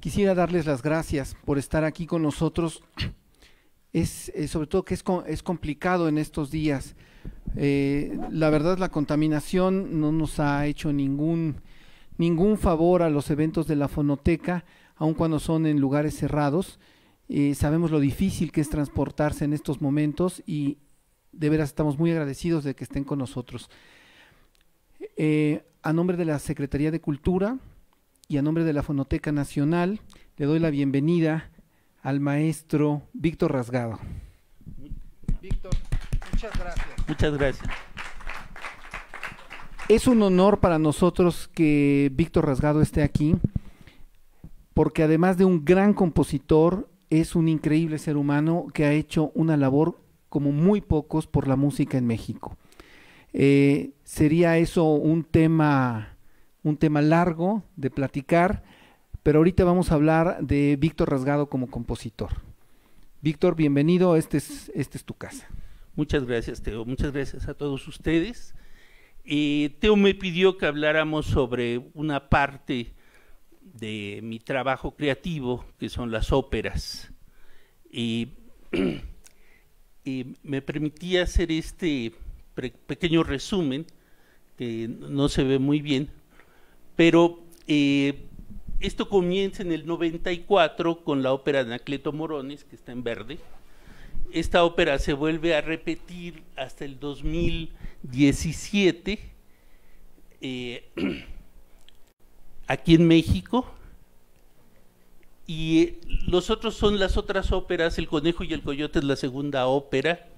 Quisiera darles las gracias por estar aquí con nosotros. Sobre todo que es complicado en estos días. La verdad, la contaminación no nos ha hecho ningún favor a los eventos de la fonoteca, aun cuando son en lugares cerrados. Sabemos lo difícil que es transportarse en estos momentos y de veras estamos muy agradecidos de que estén con nosotros. A nombre de la Secretaría de Cultura y a nombre de la Fonoteca Nacional, le doy la bienvenida al maestro Víctor Rasgado. Víctor, muchas gracias. Muchas gracias. Es un honor para nosotros que Víctor Rasgado esté aquí, porque además de un gran compositor, es un increíble ser humano que ha hecho una labor como muy pocos por la música en México. Sería eso un tema largo de platicar, pero ahorita vamos a hablar de Víctor Rasgado como compositor. Víctor, bienvenido, esta es tu casa. Muchas gracias, Teo, muchas gracias a todos ustedes. Teo me pidió que habláramos sobre una parte de mi trabajo creativo, que son las óperas. Y me permitía hacer este pequeño resumen, que no se ve muy bien, pero esto comienza en el 94 con la ópera Anacleto Morones, que está en verde. Esta ópera se vuelve a repetir hasta el 2017 aquí en México, y los otros son las otras óperas. El Conejo y el Coyote es la segunda ópera.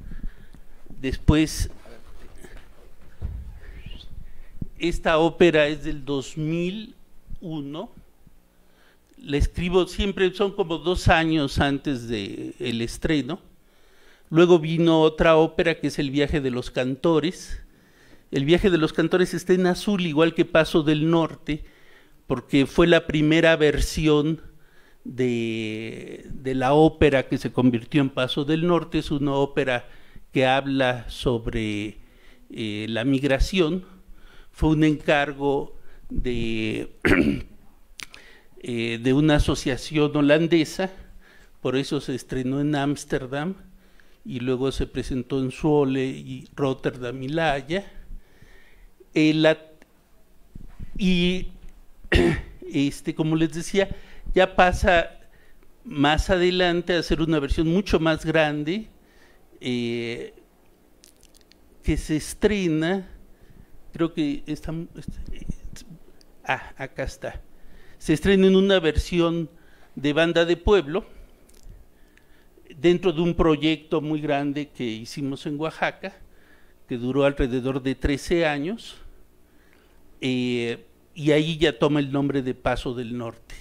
Después, esta ópera es del 2001. La escribo siempre, son como 2 años antes del estreno. Luego vino otra ópera que es El Viaje de los Cantores. El Viaje de los Cantores está en azul, igual que Paso del Norte, porque fue la primera versión de la ópera que se convirtió en Paso del Norte. Es una ópera que habla sobre la migración. Fue un encargo de una asociación holandesa, por eso se estrenó en Ámsterdam y luego se presentó en Zwolle y Rotterdam y La Haya. Como les decía, ya pasa más adelante a hacer una versión mucho más grande, que se estrena, creo que acá está. Se estrena en una versión de banda de pueblo, dentro de un proyecto muy grande que hicimos en Oaxaca, que duró alrededor de 13 años, y ahí ya toma el nombre de Paso del Norte.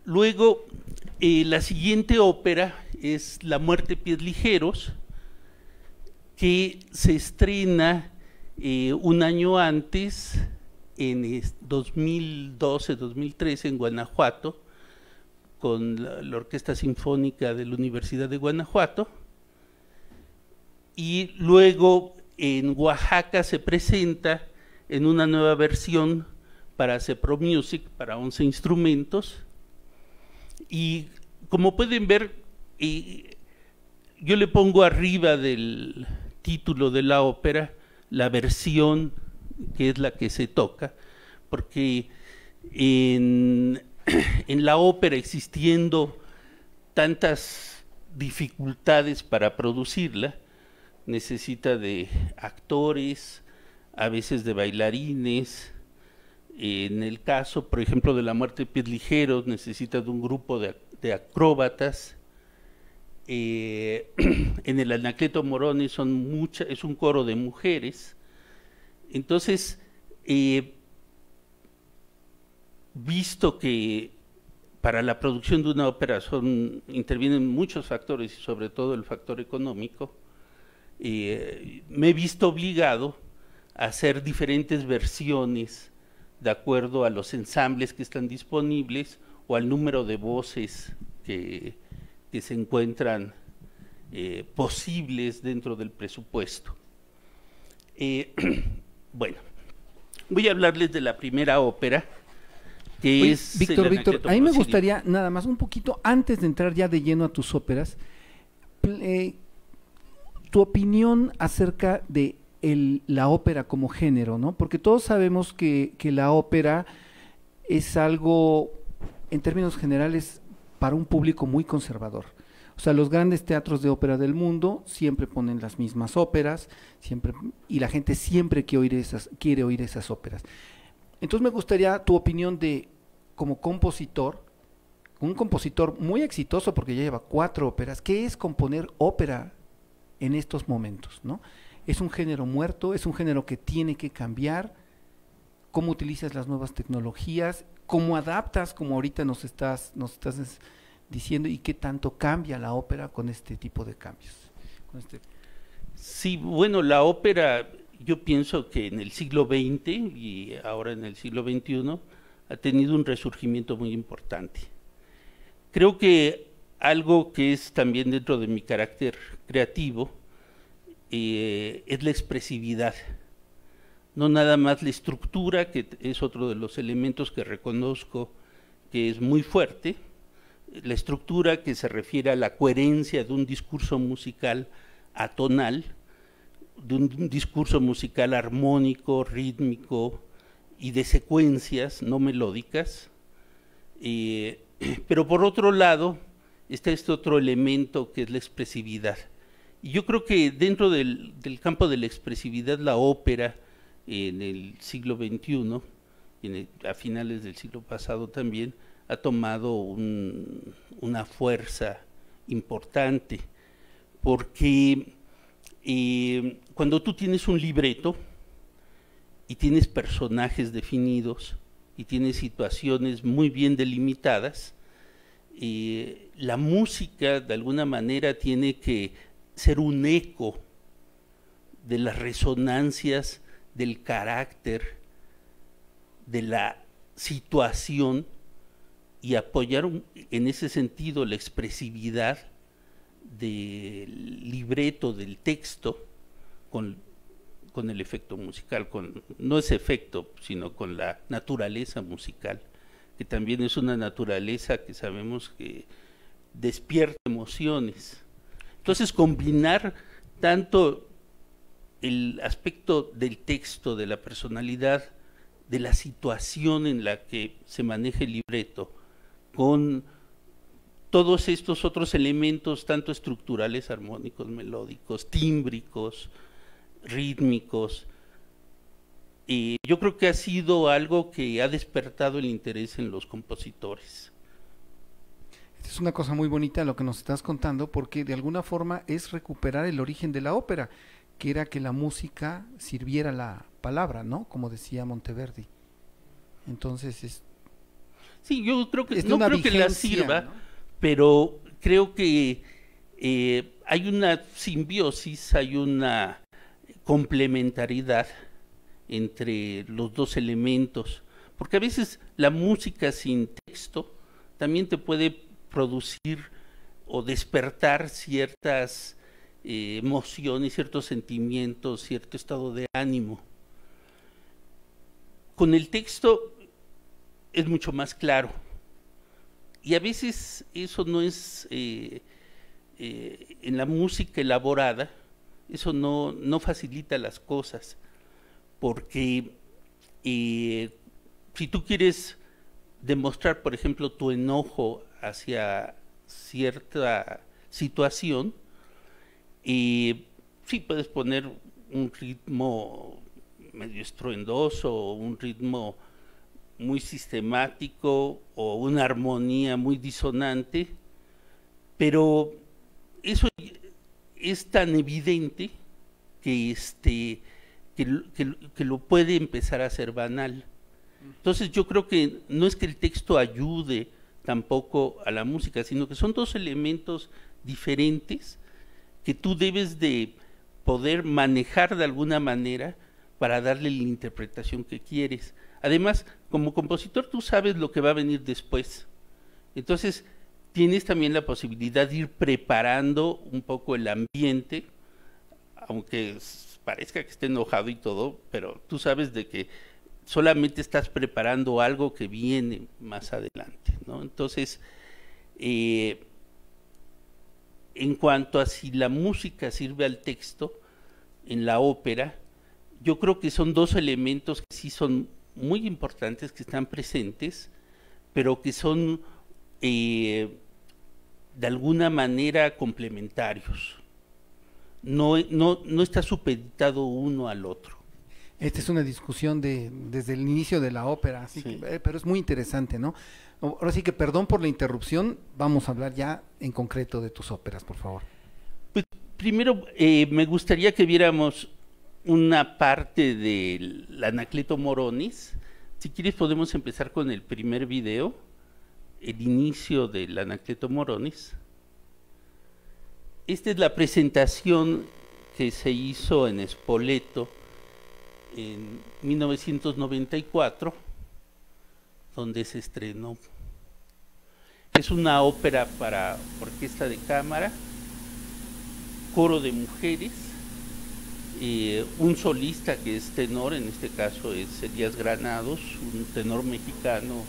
Luego, la siguiente ópera es La Muerte Pies Ligeros, que se estrena un año antes, en 2012-2013, en Guanajuato, con la Orquesta Sinfónica de la Universidad de Guanajuato, y luego en Oaxaca se presenta en una nueva versión para Cepro Music, para 11 instrumentos, y como pueden ver, yo le pongo arriba del título de la ópera la versión que es la que se toca, porque en la ópera, existiendo tantas dificultades para producirla, necesita de actores, a veces de bailarines. En el caso, por ejemplo, de La Muerte de Pies Ligeros, necesita de un grupo de acróbatas. En el Anacleto Morones es un coro de mujeres. Entonces, visto que para la producción de una ópera intervienen muchos factores, y sobre todo el factor económico, me he visto obligado a hacer diferentes versiones de acuerdo a los ensambles que están disponibles o al número de voces que se encuentran posibles dentro del presupuesto. Bueno, voy a hablarles de la primera ópera, que Oye, es Víctor, el Víctor, Anacleto a mí me Prosidio. gustaría nada más un poquito, antes de entrar ya de lleno a tus óperas, tu opinión acerca de la ópera como género, ¿no? Porque todos sabemos que la ópera es algo, en términos generales, para un público muy conservador. O sea, los grandes teatros de ópera del mundo siempre ponen las mismas óperas, siempre, y la gente siempre quiere oír esas óperas. Entonces me gustaría tu opinión de, como compositor, un compositor muy exitoso porque ya lleva 4 óperas, ¿qué es componer ópera en estos momentos, ¿no? ¿Es un género muerto? ¿Es un género que tiene que cambiar? ¿Cómo utilizas las nuevas tecnologías? ¿Cómo adaptas, como ahorita nos estás diciendo, y qué tanto cambia la ópera con este tipo de cambios? Sí, bueno, la ópera, yo pienso que en el siglo XX y ahora en el siglo XXI ha tenido un resurgimiento muy importante. Creo que algo que es también dentro de mi carácter creativo es la expresividad. No nada más la estructura, que es otro de los elementos que reconozco que es muy fuerte, la estructura que se refiere a la coherencia de un discurso musical atonal, de un discurso musical armónico, rítmico y de secuencias no melódicas, pero por otro lado está este otro elemento que es la expresividad. Y yo creo que dentro del campo de la expresividad, la ópera en el siglo XXI, a finales del siglo pasado también, ha tomado una fuerza importante, porque cuando tú tienes un libreto y tienes personajes definidos y tienes situaciones muy bien delimitadas, la música de alguna manera tiene que ser un eco de las resonancias del carácter, de la situación, y apoyar en ese sentido la expresividad del libreto, del texto, con el efecto musical, no ese efecto, sino con la naturaleza musical, que también es una naturaleza que sabemos que despierta emociones. Entonces, combinar tanto el aspecto del texto, de la personalidad, de la situación en la que se maneja el libreto, con todos estos otros elementos, tanto estructurales, armónicos, melódicos, tímbricos, rítmicos, yo creo que ha sido algo que ha despertado el interés en los compositores. Es una cosa muy bonita lo que nos estás contando, porque de alguna forma es recuperar el origen de la ópera, que era que la música sirviera la palabra, ¿no? Como decía Monteverdi. Entonces sí, yo creo que es no creo vigencia, que la sirva, ¿no? pero creo que hay una simbiosis, hay una complementariedad entre los dos elementos, porque a veces la música sin texto también te puede producir o despertar ciertas emociones, ciertos sentimientos, cierto estado de ánimo. Con el texto es mucho más claro, y a veces eso no es en la música elaborada, eso no facilita las cosas, porque si tú quieres demostrar, por ejemplo, tu enojo hacia cierta situación, sí puedes poner un ritmo medio estruendoso, un ritmo muy sistemático o una armonía muy disonante, pero eso es tan evidente que lo puede empezar a hacer banal. Entonces yo creo que no es que el texto ayude tampoco a la música, sino que son dos elementos diferentes que tú debes de poder manejar de alguna manera para darle la interpretación que quieres. Además, como compositor tú sabes lo que va a venir después. Entonces, tienes también la posibilidad de ir preparando un poco el ambiente, aunque parezca que esté enojado y todo, pero tú sabes de que solamente estás preparando algo que viene más adelante, ¿no? Entonces, en cuanto a si la música sirve al texto en la ópera, yo creo que son dos elementos que sí son muy importantes, que están presentes, pero que son de alguna manera complementarios. No está supeditado uno al otro. Esta es una discusión desde el inicio de la ópera, así Sí. que, pero es muy interesante, ¿no? Ahora sí que perdón por la interrupción, vamos a hablar ya en concreto de tus óperas, por favor. Pues primero me gustaría que viéramos una parte del Anacleto Moronis. Si quieres podemos empezar con el primer video, el inicio del Anacleto Moronis. Esta es la presentación que se hizo en Spoleto en 1994, donde se estrenó. Es una ópera para orquesta de cámara, coro de mujeres, un solista que es tenor, en este caso es Elías Granados, un tenor mexicano.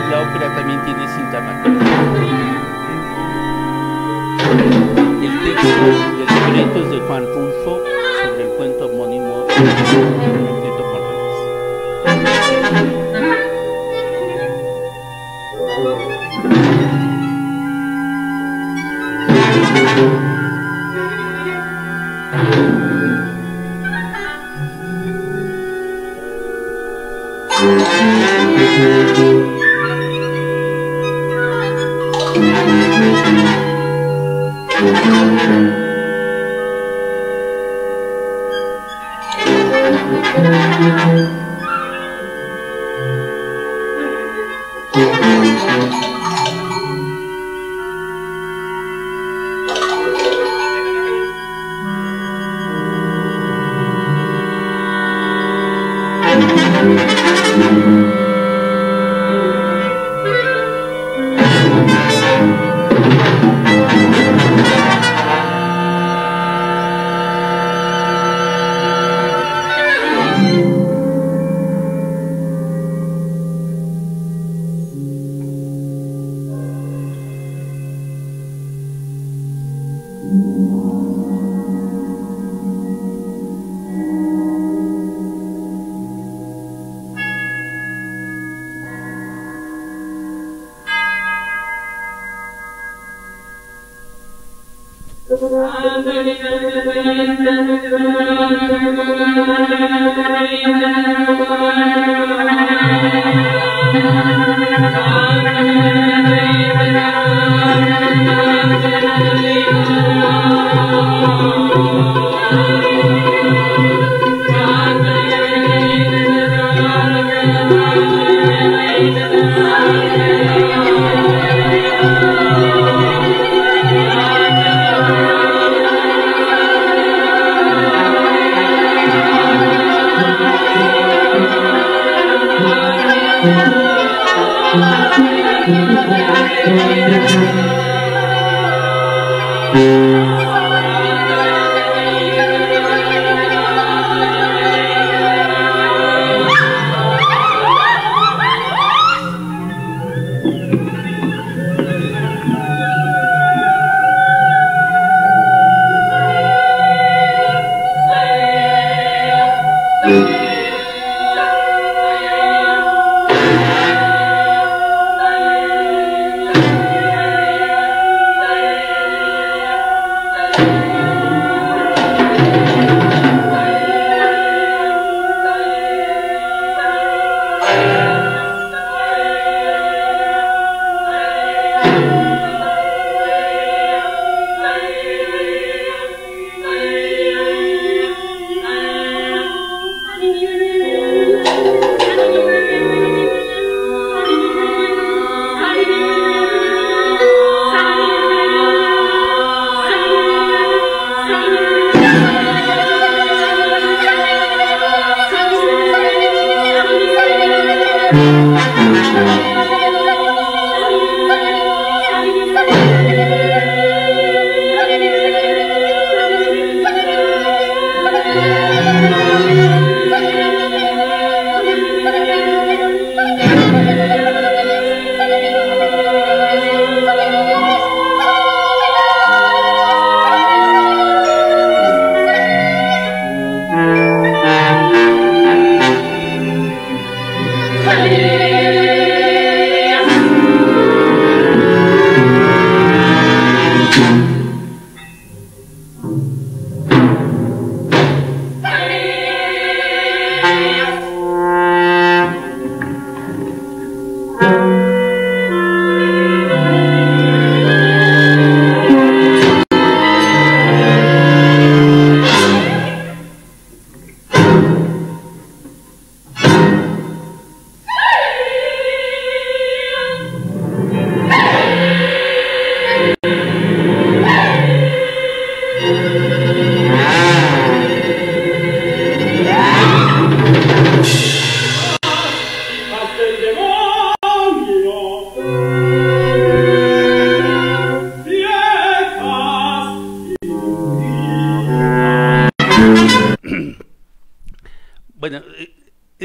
La ópera también tiene cinta magnética. El texto del libreto es de Juan Rulfo sobre el cuento homónimo Anacleto Moronis.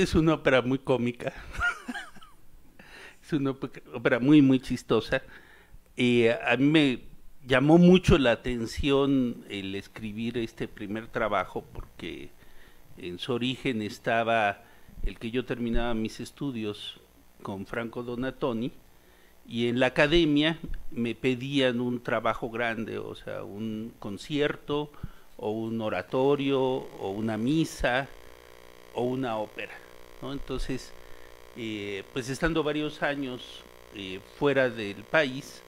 es una ópera muy cómica, es una ópera muy, muy chistosa. A mí me llamó mucho la atención el escribir este primer trabajo porque en su origen estaba el que yo terminaba mis estudios con Franco Donatoni, y en la academia me pedían un trabajo grande, o sea, un concierto o un oratorio o una misa o una ópera, ¿no? Entonces, pues estando varios años fuera del país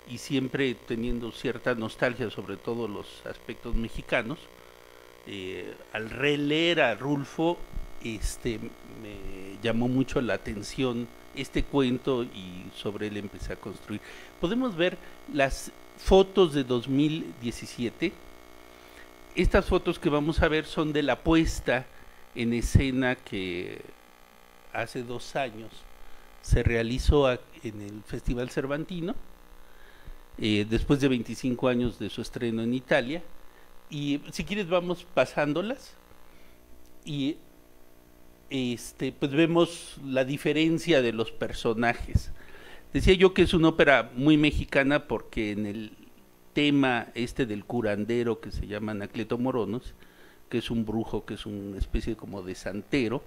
y siempre teniendo cierta nostalgia sobre todo los aspectos mexicanos, al releer a Rulfo, me llamó mucho la atención este cuento y sobre él empecé a construir. Podemos ver las fotos de 2017. Estas fotos que vamos a ver son de la puesta en escena que hace 2 años se realizó en el Festival Cervantino, después de 25 años de su estreno en Italia. Y si quieres vamos pasándolas y pues vemos la diferencia de los personajes. Decía yo que es una ópera muy mexicana porque en el tema del curandero que se llama Anacleto Morones, que es un brujo, que es una especie como de santero,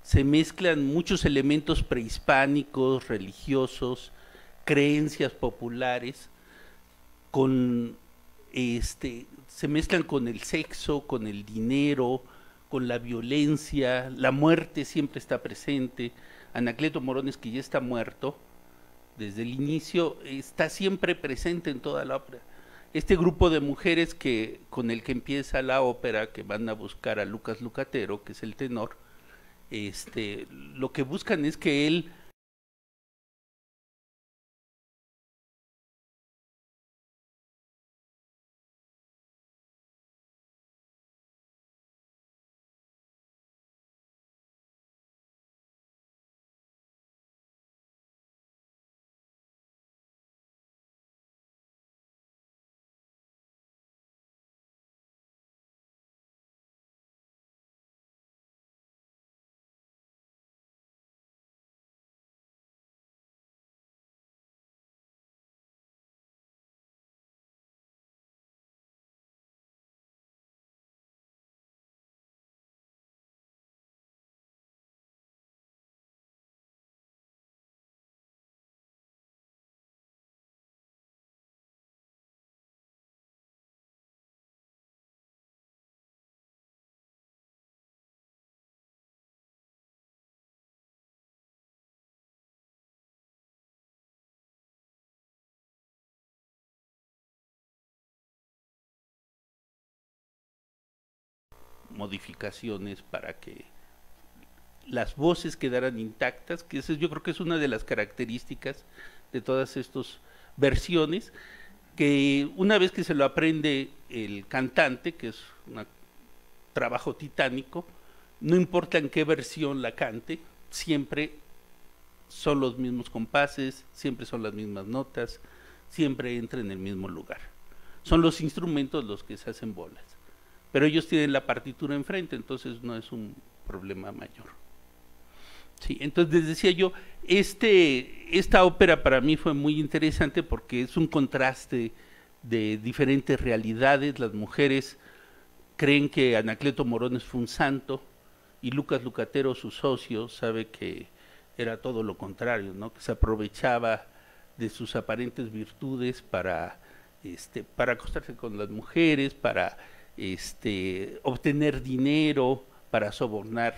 se mezclan muchos elementos prehispánicos, religiosos, creencias populares, se mezclan con el sexo, con el dinero, con la violencia, la muerte siempre está presente. Anacleto Morones, que ya está muerto desde el inicio, está siempre presente en toda la ópera. Este grupo de mujeres con el que empieza la ópera, que van a buscar a Lucas Lucatero, que es el tenor, lo que buscan es que él modificaciones para que las voces quedaran intactas, que yo creo que es una de las características de todas estas versiones, que una vez que se lo aprende el cantante, que es un trabajo titánico, no importa en qué versión la cante, siempre son los mismos compases, siempre son las mismas notas, siempre entra en el mismo lugar. Son los instrumentos los que se hacen bolas, pero ellos tienen la partitura enfrente, entonces no es un problema mayor. Sí, entonces les decía yo, esta ópera para mí fue muy interesante porque es un contraste de diferentes realidades. Las mujeres creen que Anacleto Morones fue un santo y Lucas Lucatero, su socio, sabe que era todo lo contrario, ¿no? Que se aprovechaba de sus aparentes virtudes para acostarse con las mujeres, para obtener dinero, para sobornar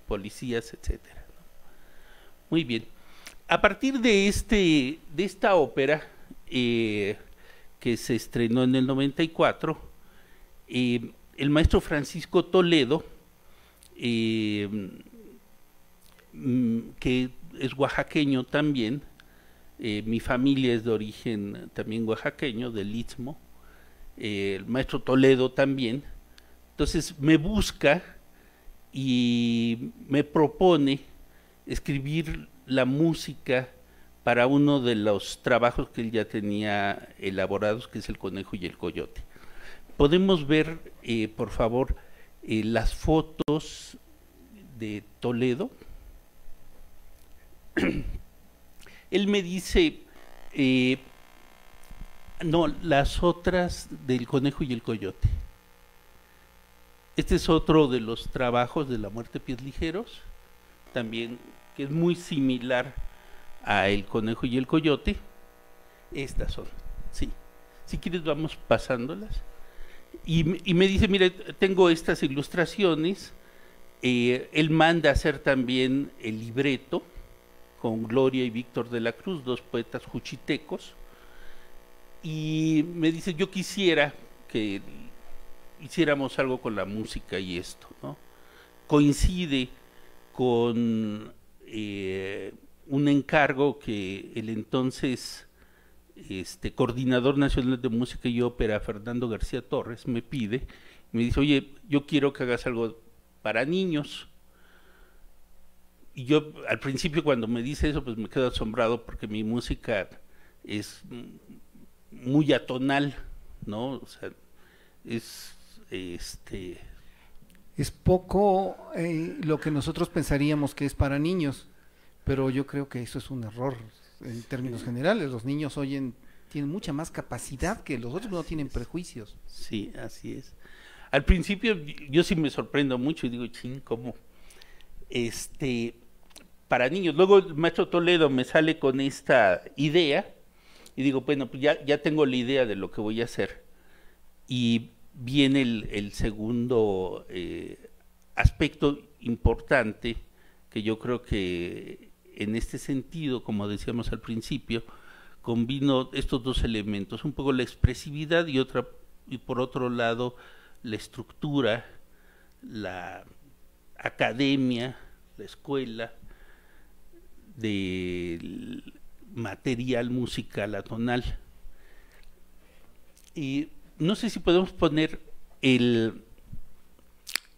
policías, etcétera. Muy bien. A partir de esta ópera que se estrenó en el 94, el maestro Francisco Toledo, que es oaxaqueño también, mi familia es de origen también oaxaqueño, del Istmo, el maestro Toledo también, entonces me busca y me propone escribir la música para uno de los trabajos que él ya tenía elaborados, que es El Conejo y el Coyote. Podemos ver, por favor, las fotos de Toledo. Él me dice, no, las otras del Conejo y el Coyote. Este es otro de los trabajos de La Muerte Pies Ligeros, también que es muy similar a El Conejo y el Coyote. Estas son, sí. Si quieres vamos pasándolas. Y me dice, mire, tengo estas ilustraciones. Él manda a hacer también el libreto con Gloria y Víctor de la Cruz, dos poetas juchitecos. Y me dice, yo quisiera que hiciéramos algo con la música y esto, ¿no? Coincide con un encargo que el entonces coordinador nacional de música y ópera, Fernando García Torres, me pide, me dice, oye, yo quiero que hagas algo para niños. Y yo al principio cuando me dice eso, pues me quedo asombrado porque mi música es muy atonal, ¿no? O sea, es es poco lo que nosotros pensaríamos que es para niños, pero yo creo que eso es un error en términos generales. Los niños tienen mucha más capacidad que los otros, no tienen prejuicios. Sí, así es. Al principio yo sí me sorprendo mucho y digo, ching, ¿cómo? Para niños. Luego el maestro Toledo me sale con esta idea y digo, bueno, pues ya tengo la idea de lo que voy a hacer. Y viene el segundo aspecto importante, que yo creo que en este sentido, como decíamos al principio, combino estos dos elementos, un poco la expresividad y por otro lado la estructura, la academia, la escuela del material musical atonal. Y no sé si podemos poner en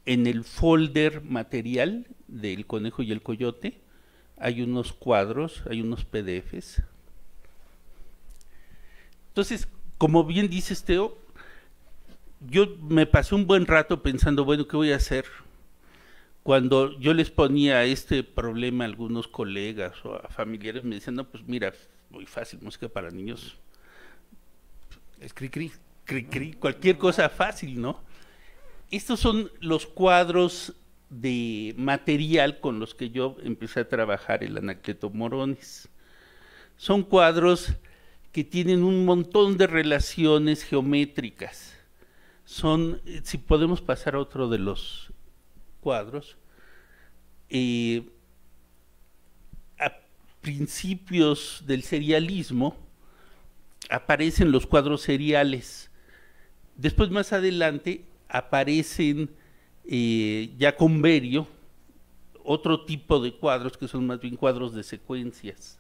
el folder material del Conejo y el Coyote, hay unos cuadros, hay unos PDFs. Entonces, como bien dices, Teo, yo me pasé un buen rato pensando, bueno, ¿qué voy a hacer? Cuando yo les ponía este problema a algunos colegas o a familiares, me decían, no, pues mira, muy fácil, música para niños. Es cri-cri. Cri-cri, cualquier cosa fácil, ¿no? Estos son los cuadros de material con los que yo empecé a trabajar el Anacleto Morones. Son cuadros que tienen un montón de relaciones geométricas. Si podemos pasar a otro de los cuadros, a principios del serialismo aparecen los cuadros seriales. Después, más adelante, aparecen ya con Berio otro tipo de cuadros que son más bien cuadros de secuencias.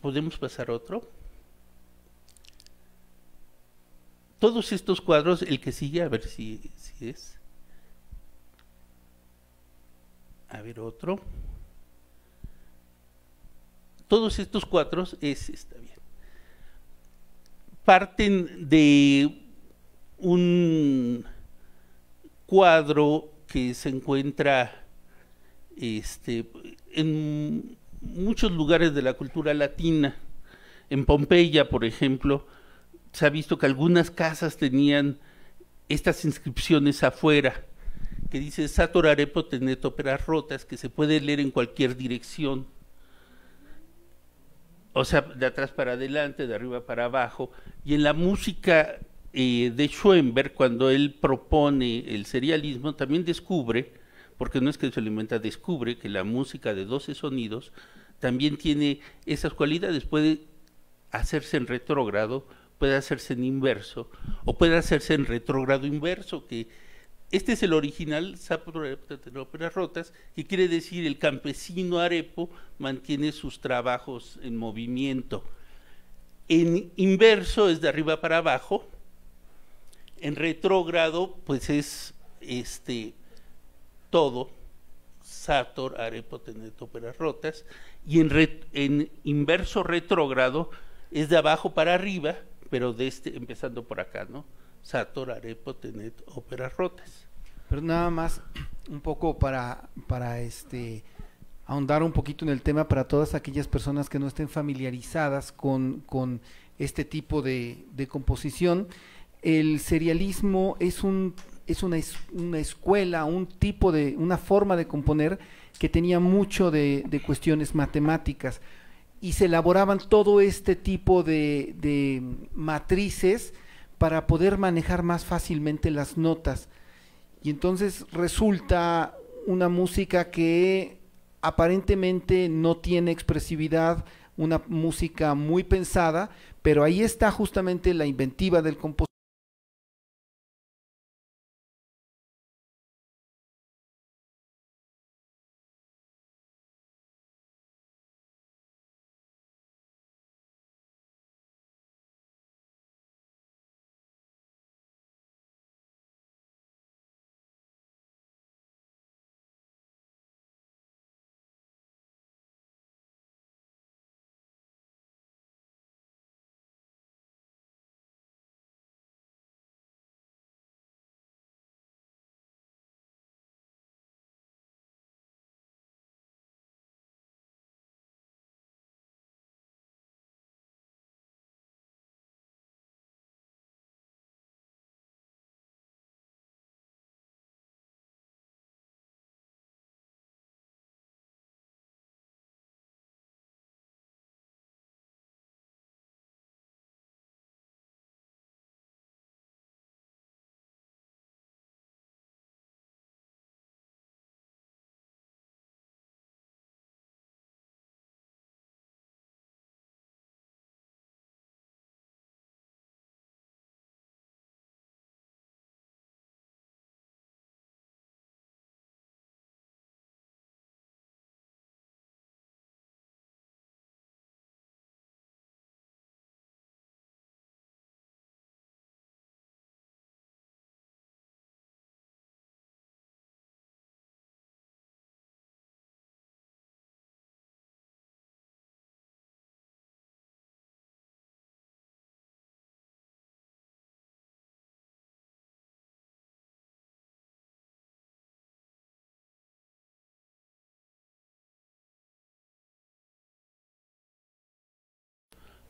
¿Podemos pasar otro? Todos estos cuadros, el que sigue, a ver si es. A ver, otro. Todos estos cuadros, está bien. Parten de un cuadro que se encuentra en muchos lugares de la cultura latina. En Pompeya, por ejemplo, se ha visto que algunas casas tenían estas inscripciones afuera, que dice Sator arepo tenet óperas rotas, que se puede leer en cualquier dirección. O sea, de atrás para adelante, de arriba para abajo. Y en la música de Schoenberg, cuando él propone el serialismo, también descubre, porque no es que se lo inventa, descubre que la música de 12 sonidos también tiene esas cualidades. Puede hacerse en retrógrado, puede hacerse en inverso, o puede hacerse en retrógrado inverso, que este es el original, Sator arepo tenet óperas rotas, que quiere decir el campesino arepo mantiene sus trabajos en movimiento. En inverso es de arriba para abajo, en retrógrado pues es todo, Sator arepo tenet óperas rotas, y en inverso retrógrado es de abajo para arriba, pero empezando por acá, ¿no? Sator arepo tenet óperas rotas. Pero nada más un poco para ahondar un poquito en el tema para todas aquellas personas que no estén familiarizadas con este tipo de composición. El serialismo es una escuela, un tipo una forma de componer que tenía mucho de cuestiones matemáticas y se elaboraban todo este tipo de matrices para poder manejar más fácilmente las notas. Y entonces resulta una música que aparentemente no tiene expresividad, una música muy pensada, pero ahí está justamente la inventiva del compositor.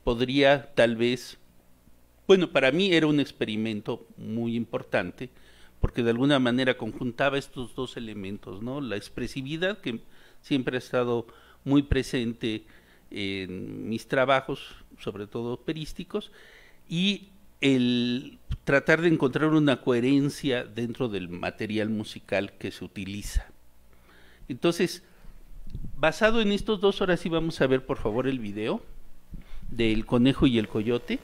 Podría tal vez, bueno, para mí era un experimento muy importante porque de alguna manera conjuntaba estos dos elementos, ¿no? La expresividad que siempre ha estado muy presente en mis trabajos, sobre todo operísticos, y el tratar de encontrar una coherencia dentro del material musical que se utiliza. Entonces, basado en estos dos, ahora sí vamos a ver por favor el video del conejo y el coyote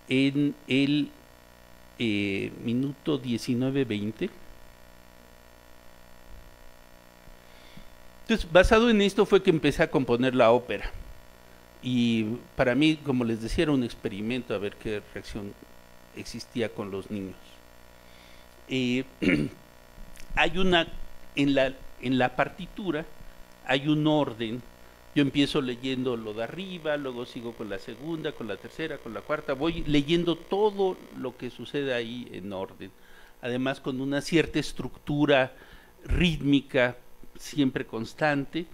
en el minuto 19:20. Entonces, basado en esto fue que empecé a componer la ópera. Y para mí, como les decía, era un experimento a ver qué reacción existía con los niños. Eh, hay una, en la partitura, hay un orden. Yo empiezo leyendo lo de arriba, luego sigo con la segunda, con la tercera, con la cuarta, voy leyendo todo lo que sucede ahí en orden. Además con una cierta estructura rítmica siempre constante,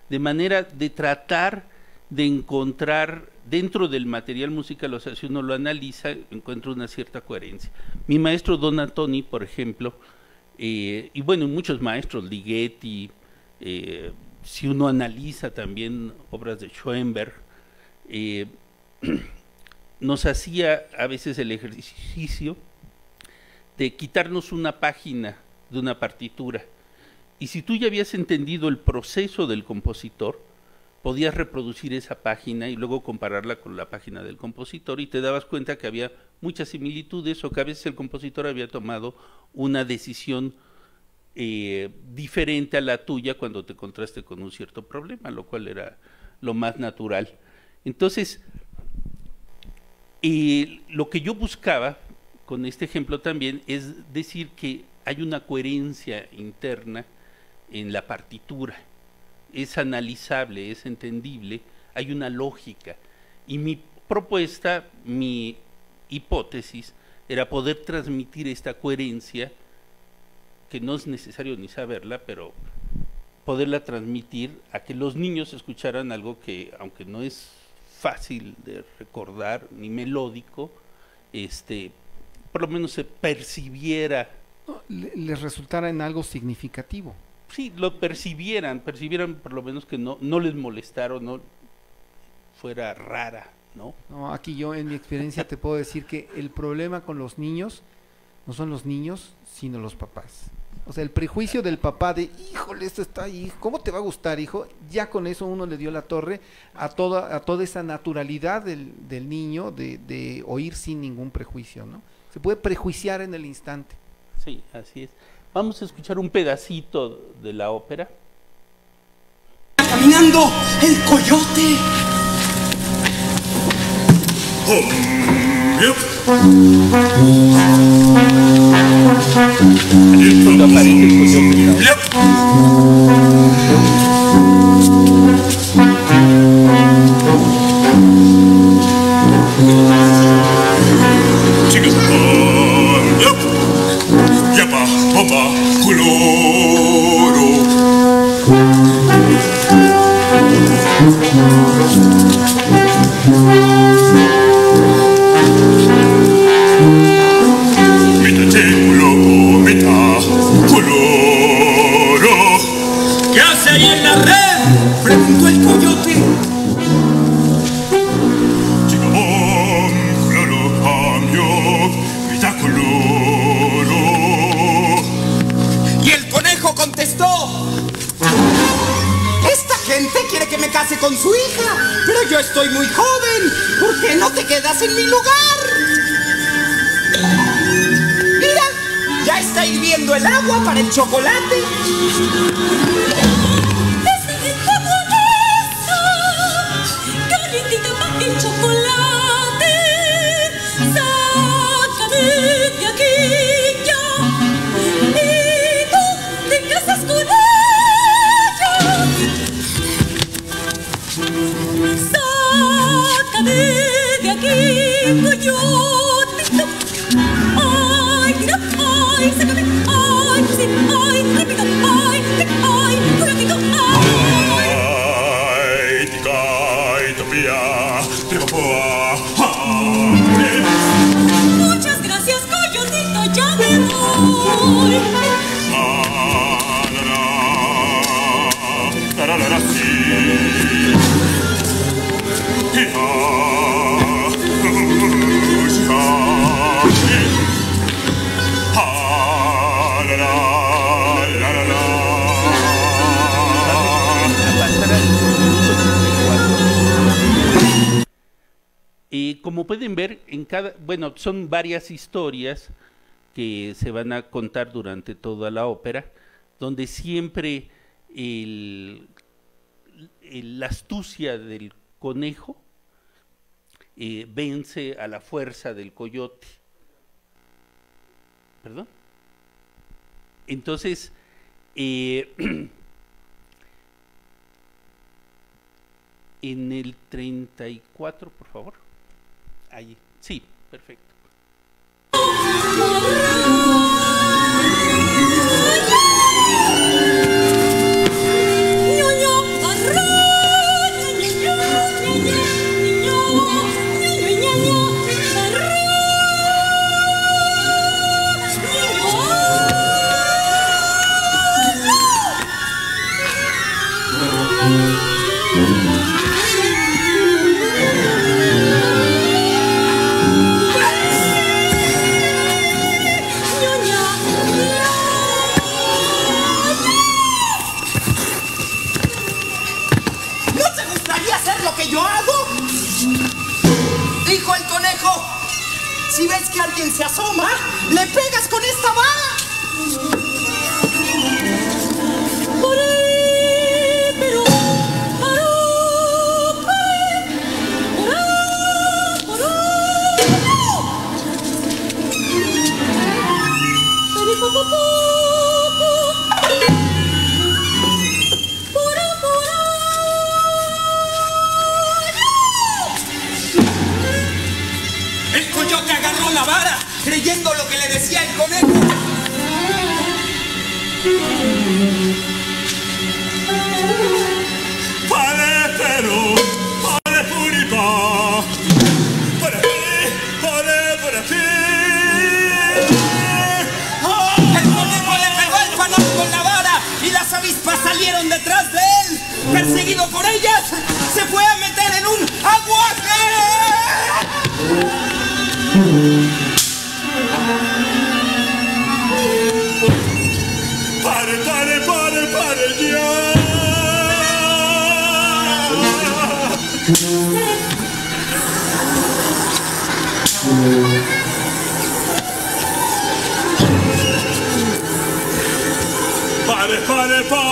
de manera de tratar de encontrar dentro del material musical, o sea, si uno lo analiza, encuentra una cierta coherencia. Mi maestro Donatoni, por ejemplo, y bueno, muchos maestros, Ligeti, si uno analiza también obras de Schoenberg, nos hacía a veces el ejercicio de quitarnos una página de una partitura. Y si tú ya habías entendido el proceso del compositor, podías reproducir esa página y luego compararla con la página del compositor y te dabas cuenta que había muchas similitudes o que a veces el compositor había tomado una decisión diferente a la tuya cuando te encontraste con un cierto problema, lo cual era lo más natural. Entonces, lo que yo buscaba con este ejemplo también es decir que hay una coherencia interna en la partitura, es analizable, es entendible, hay una lógica. Y mi propuesta, mi hipótesis, era poder transmitir esta coherencia, que no es necesario ni saberla, pero poderla transmitir a que los niños escucharan algo que, aunque no es fácil de recordar ni melódico, por lo menos se percibiera. Les resultara en algo significativo. Sí, lo percibieran por lo menos que no les molestara o no fuera rara, ¿no? No, aquí yo en mi experiencia te puedo decir que el problema con los niños no son los niños, sino los papás. O sea, el prejuicio del papá de, híjole, esto está ahí, ¿cómo te va a gustar, hijo? Ya con eso uno le dio la torre a toda esa naturalidad del niño de oír sin ningún prejuicio, ¿no? Se puede prejuiciar en el instante. Sí, así es. Vamos a escuchar un pedacito de la ópera. Caminando el coyote. Cuando aparece el coyote. ¿Qué hace ahí en la red? Preguntó el coyote. Y el conejo contestó: esta gente quiere que me case con su hija, pero yo estoy muy joven. ¿Por qué no te quedas en mi lugar? Mira, ya está hirviendo el agua para el chocolate. Calientito para el chocolate. Sácame de aquí ya. Y tú te casas con ella. Sácame de aquí, coyotito. Ay, mira, ay, sácame. Ay, sí, ay, rápido. Ay, ay, coyotito, ay. Muchas gracias, coyotito, ya me voy. Como pueden ver, son varias historias que se van a contar durante toda la ópera, donde siempre la astucia del conejo vence a la fuerza del coyote. ¿Perdón? Entonces, en el 34, por favor. Allí. Sí, perfecto. Si ves que alguien se asoma, le pegas con esta vara. El coyote agarró la vara creyendo lo que le decía el conejo. Pare pero, pare puripa, para ti, para ti. El conejo le pegó al panal con la vara y las avispas salieron detrás de él. Perseguido por ellas, se fue a meter en un aguaje. Pare ya. Pare pa.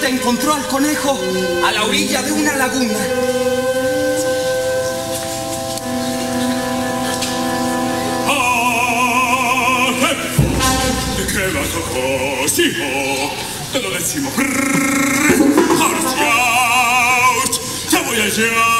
Encontró al conejo a la orilla de una laguna. ¿Qué vas a cosir? Te lo decimos. Ahora sí, te voy a llevar.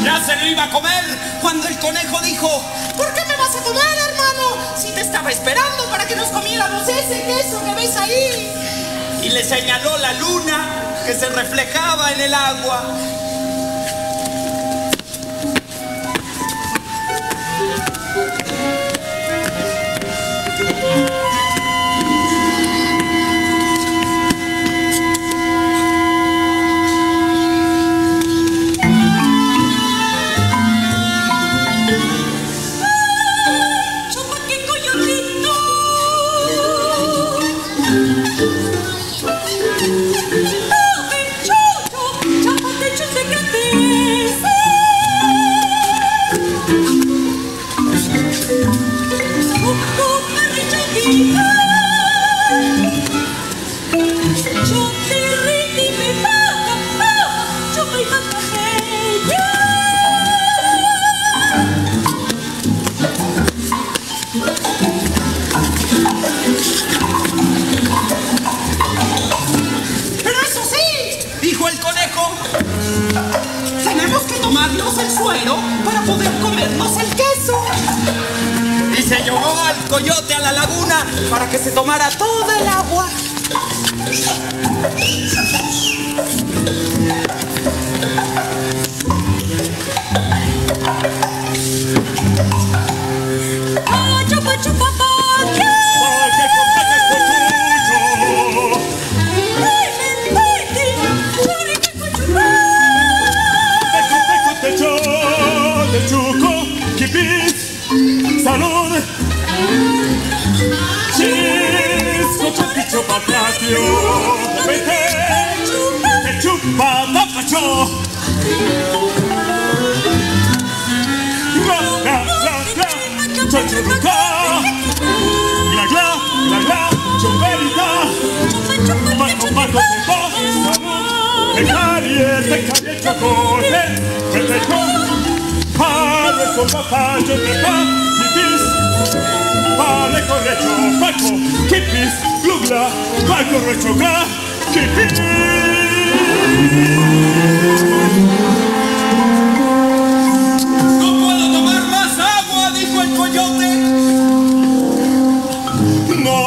Ya se lo iba a comer cuando el conejo dijo: ¿por qué me vas a comer, hermano? Si te estaba esperando para que nos comiéramos ese queso que ves ahí. Y le señaló la luna que se reflejaba en el agua. Tenemos que tomarnos el suero para poder comernos el queso. Y se llevó al coyote a la laguna para que se tomara todo el agua. Salud, Cisco, Chapiccio, Patratio, Vete, che ciuppa da faccio. Gla, gla, gla, gla, c'è ciuruca. Gla, gla, gla, gla, c'è verità. Marco, Marco, te fa, salud. E carie, cioccote, vete con. Padre con papagio de pa, kipis, pale correcho, paco, kipis, glugla, pa correcho ga, kipis. No puedo tomar más agua, dijo el coyote. No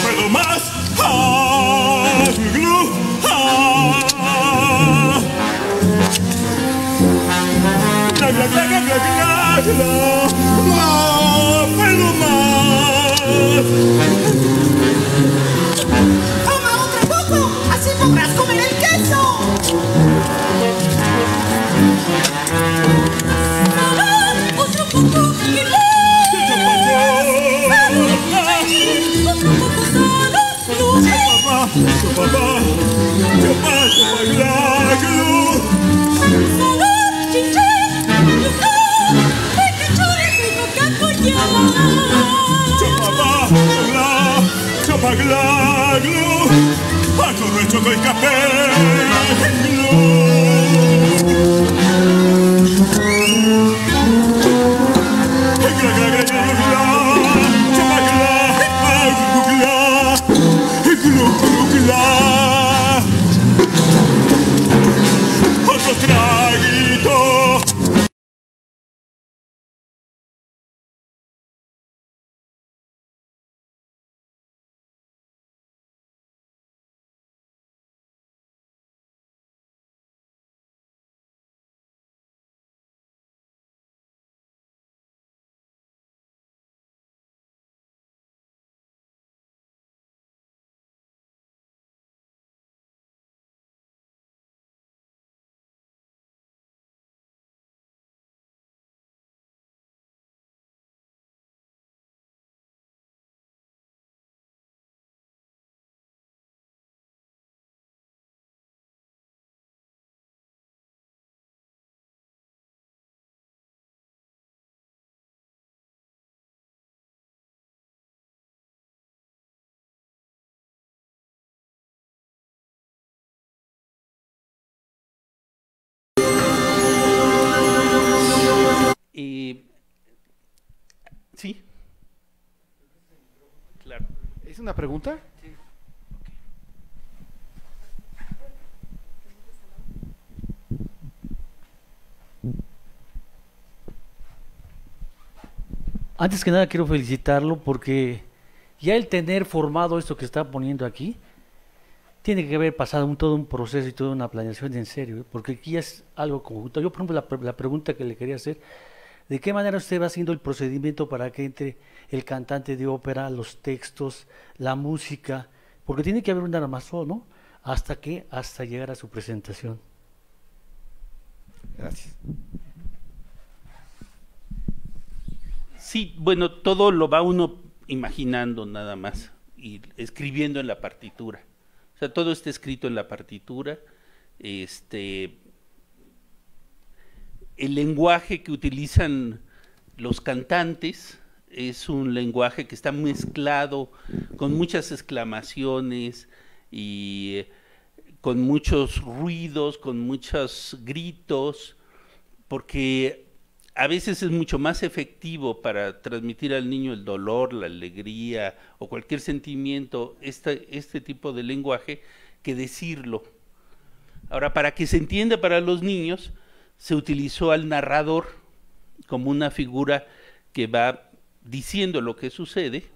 puedo más, ah, glu, ah. Gla, gla, gla, gla, gla, gla, no puedo más. Toma otro poco, así podrás comer el queso. Otro poco que otro poco Otro traguito. Sí. Claro. ¿Es una pregunta? Antes que nada quiero felicitarlo porque ya el tener formado esto que está poniendo aquí, tiene que haber pasado todo un proceso y toda una planeación en serio, porque aquí es algo conjunto. Yo, por ejemplo, la pregunta que le quería hacer, ¿de qué manera usted va haciendo el procedimiento para que entre el cantante de ópera, los textos, la música? Porque tiene que haber un armazón, ¿no? Hasta llegar a su presentación. Gracias. Sí, bueno, todo lo va uno imaginando nada más y escribiendo en la partitura. O sea, todo está escrito en la partitura. El lenguaje que utilizan los cantantes es un lenguaje que está mezclado con muchas exclamaciones y con muchos ruidos, con muchos gritos, porque a veces es mucho más efectivo para transmitir al niño el dolor, la alegría o cualquier sentimiento, este tipo de lenguaje, que decirlo. Ahora, para que se entienda para los niños, se utilizó al narrador como una figura que va diciendo lo que sucede,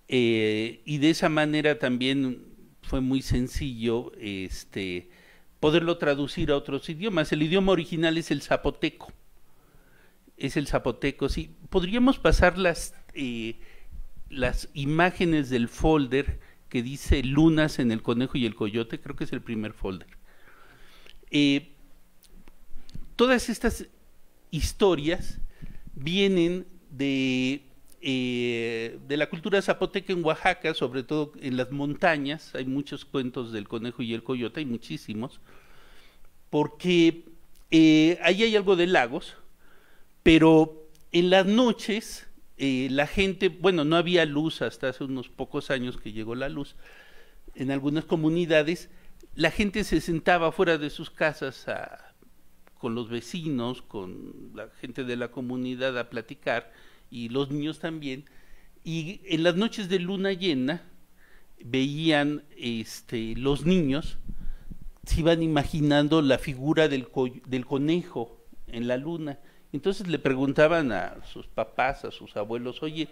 y de esa manera también fue muy sencillo poderlo traducir a otros idiomas. El idioma original es el zapoteco. Es el zapoteco, sí. Podríamos pasar las imágenes del folder que dice Lunas en el conejo y el coyote, creo que es el primer folder. Todas estas historias vienen de la cultura zapoteca en Oaxaca, sobre todo en las montañas. Hay muchos cuentos del conejo y el coyote, hay muchísimos, porque ahí hay algo de lagos, pero en las noches la gente, bueno, no había luz hasta hace unos pocos años que llegó la luz. En algunas comunidades la gente se sentaba fuera de sus casas con los vecinos, con la gente de la comunidad a platicar, y los niños también, y en las noches de luna llena veían los niños se iban imaginando la figura del conejo en la luna. Entonces le preguntaban a sus papás, a sus abuelos, oye,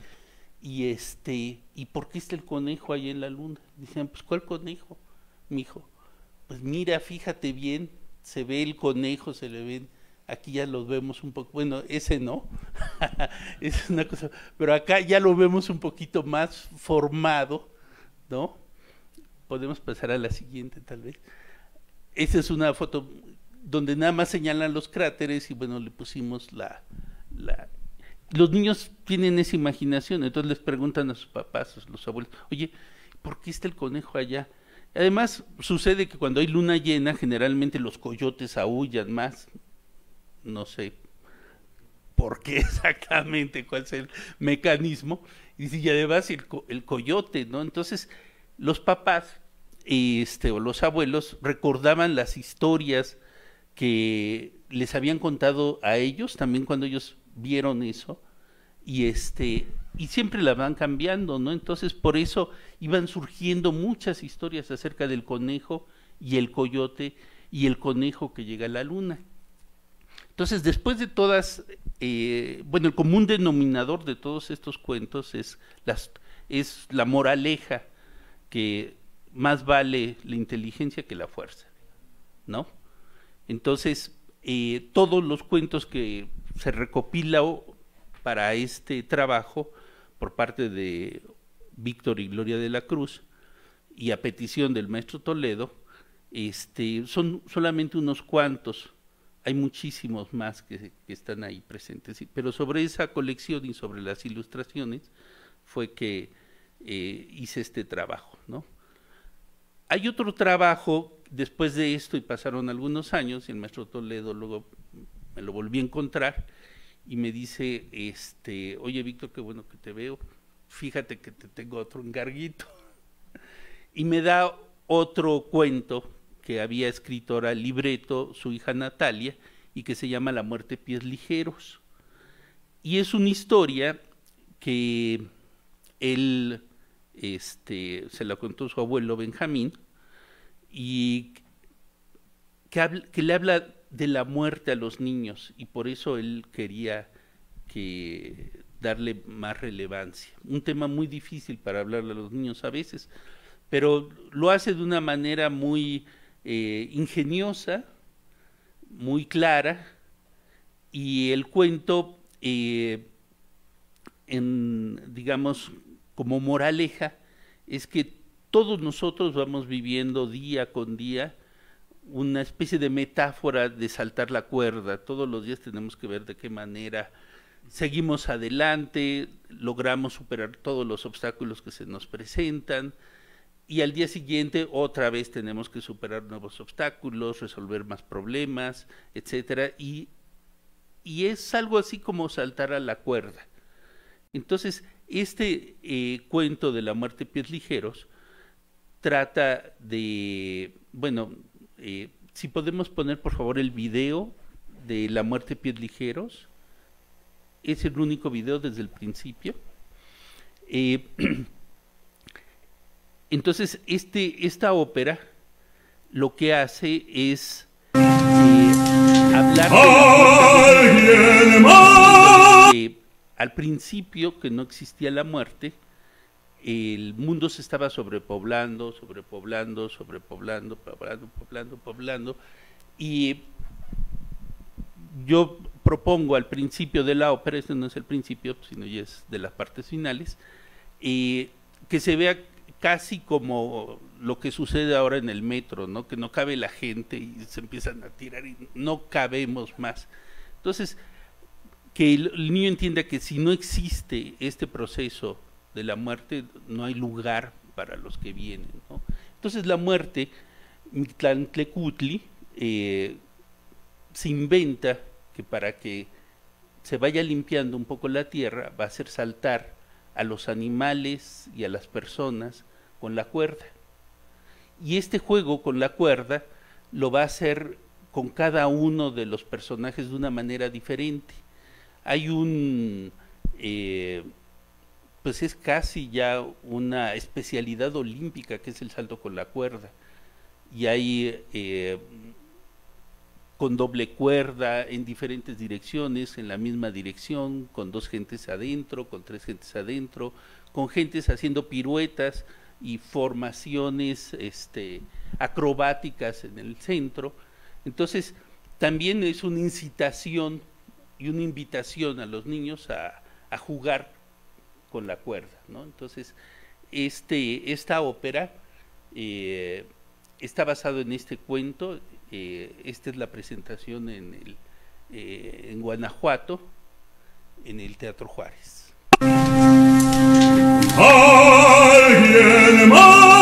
¿y por qué está el conejo ahí en la luna? Dicen, pues ¿cuál conejo, mijo? Pues mira, fíjate bien, se ve el conejo, se le ven, aquí ya los vemos un poco, bueno, ese no, es una cosa, pero acá ya lo vemos un poquito más formado, ¿no? Podemos pasar a la siguiente tal vez. Esa es una foto donde nada más señalan los cráteres y bueno, le pusimos los niños tienen esa imaginación, entonces les preguntan a sus papás, a los abuelos, oye, ¿por qué está el conejo allá? Además, sucede que cuando hay luna llena, generalmente los coyotes aúllan más, no sé por qué exactamente, cuál es el mecanismo, y además el coyote, ¿no? Entonces, los papás o los abuelos recordaban las historias que les habían contado a ellos, también cuando ellos vieron eso, y siempre la van cambiando, ¿no? Entonces por eso iban surgiendo muchas historias acerca del conejo y el coyote y el conejo que llega a la luna. Entonces después de todas, el común denominador de todos estos cuentos es la moraleja, que más vale la inteligencia que la fuerza, ¿no? Entonces, todos los cuentos que se recopilan para este trabajo por parte de Víctor y Gloria de la Cruz y a petición del maestro Toledo, son solamente unos cuantos. Hay muchísimos más que están ahí presentes, pero sobre esa colección y sobre las ilustraciones fue que hice este trabajo, ¿no? Hay otro trabajo después de esto y pasaron algunos años y el maestro Toledo luego me lo volví a encontrar y me dice, oye Víctor, qué bueno que te veo, fíjate que te tengo otro encarguito. Y me da otro cuento que había escrito ahora libreto su hija Natalia y que se llama La muerte pies ligeros. Y es una historia que él se la contó su abuelo Benjamín y que le habla de la muerte a los niños y por eso él quería darle más relevancia. Un tema muy difícil para hablarle a los niños a veces, pero lo hace de una manera muy ingeniosa, muy clara, y el cuento, digamos, como moraleja, es que todos nosotros vamos viviendo día con día una especie de metáfora de saltar la cuerda. Todos los días tenemos que ver de qué manera seguimos adelante, logramos superar todos los obstáculos que se nos presentan, y al día siguiente otra vez tenemos que superar nuevos obstáculos, resolver más problemas, etcétera, y es algo así como saltar a la cuerda. Entonces, cuento de La muerte pies ligeros trata de, si podemos poner por favor el video de La muerte pies ligeros, es el único video desde el principio. Entonces, esta ópera lo que hace es hablar de al principio, que no existía la muerte, el mundo se estaba sobrepoblando, y yo propongo al principio de la ópera, este no es el principio, sino ya es de las partes finales, que se vea casi como lo que sucede ahora en el metro, ¿no? Que no cabe la gente y se empiezan a tirar y no cabemos más. Entonces, que el niño entienda que si no existe este proceso de la muerte, no hay lugar para los que vienen, ¿no? Entonces la muerte, Mictlantecutli, se inventa que para que se vaya limpiando un poco la tierra, va a hacer saltar a los animales y a las personas con la cuerda. Y este juego con la cuerda lo va a hacer con cada uno de los personajes de una manera diferente. Hay pues es casi ya una especialidad olímpica, que es el salto con la cuerda. Y hay con doble cuerda, en diferentes direcciones, en la misma dirección, con 2 gentes adentro, con 3 gentes adentro, con gentes haciendo piruetas y formaciones acrobáticas en el centro. Entonces, también es una incitación y una invitación a los niños a jugar con la cuerda, ¿no? Entonces, esta ópera está basado en este cuento. Esta es la presentación en Guanajuato, en el Teatro Juárez. ¿Alguien más?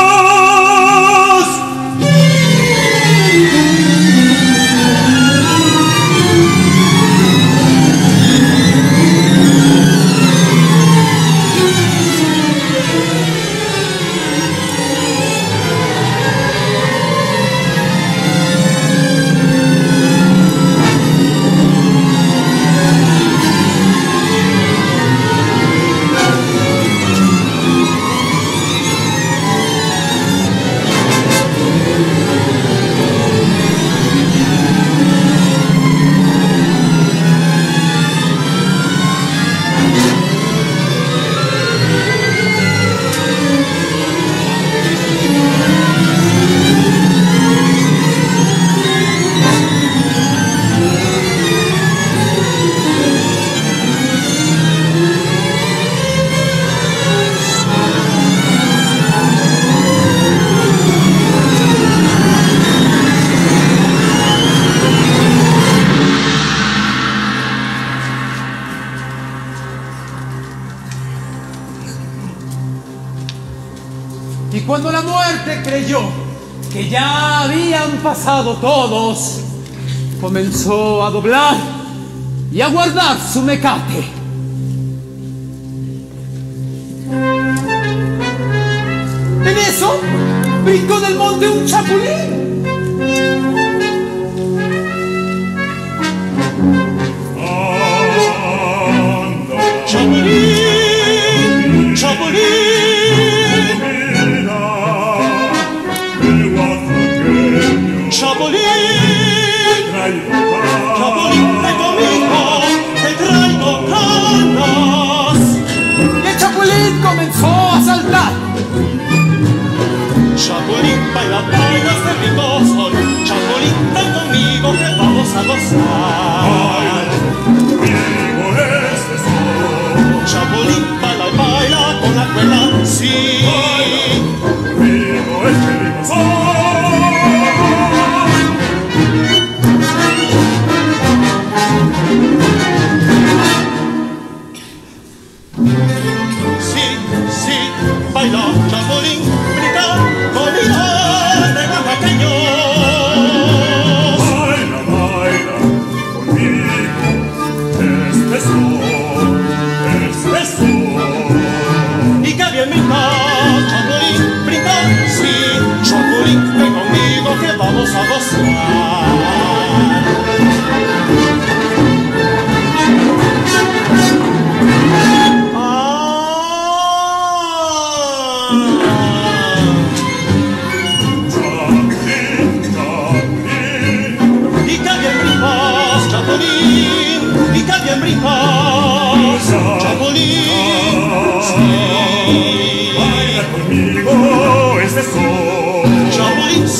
Y cuando la muerte creyó que ya habían pasado todos, comenzó a doblar y a guardar su mecate. En eso, brincó del monte un chapulín. Chapulín, chapulín, chapulín, chapulín, ven conmigo, te traigo ganas. Y el chapulín comenzó a saltar. Chapulín, baila, baila este rico son. Chapulín, ven conmigo que vamos a gozar. Conmigo este son. Chapulín, baila, baila con la cuerda, sí. Conmigo este rico son. Baila, chapulín, brinca, colina de oaxaqueños. Baila, baila, conmigo, este sol. Y que bien brinca, chapulín, brinca, sí, chapulín.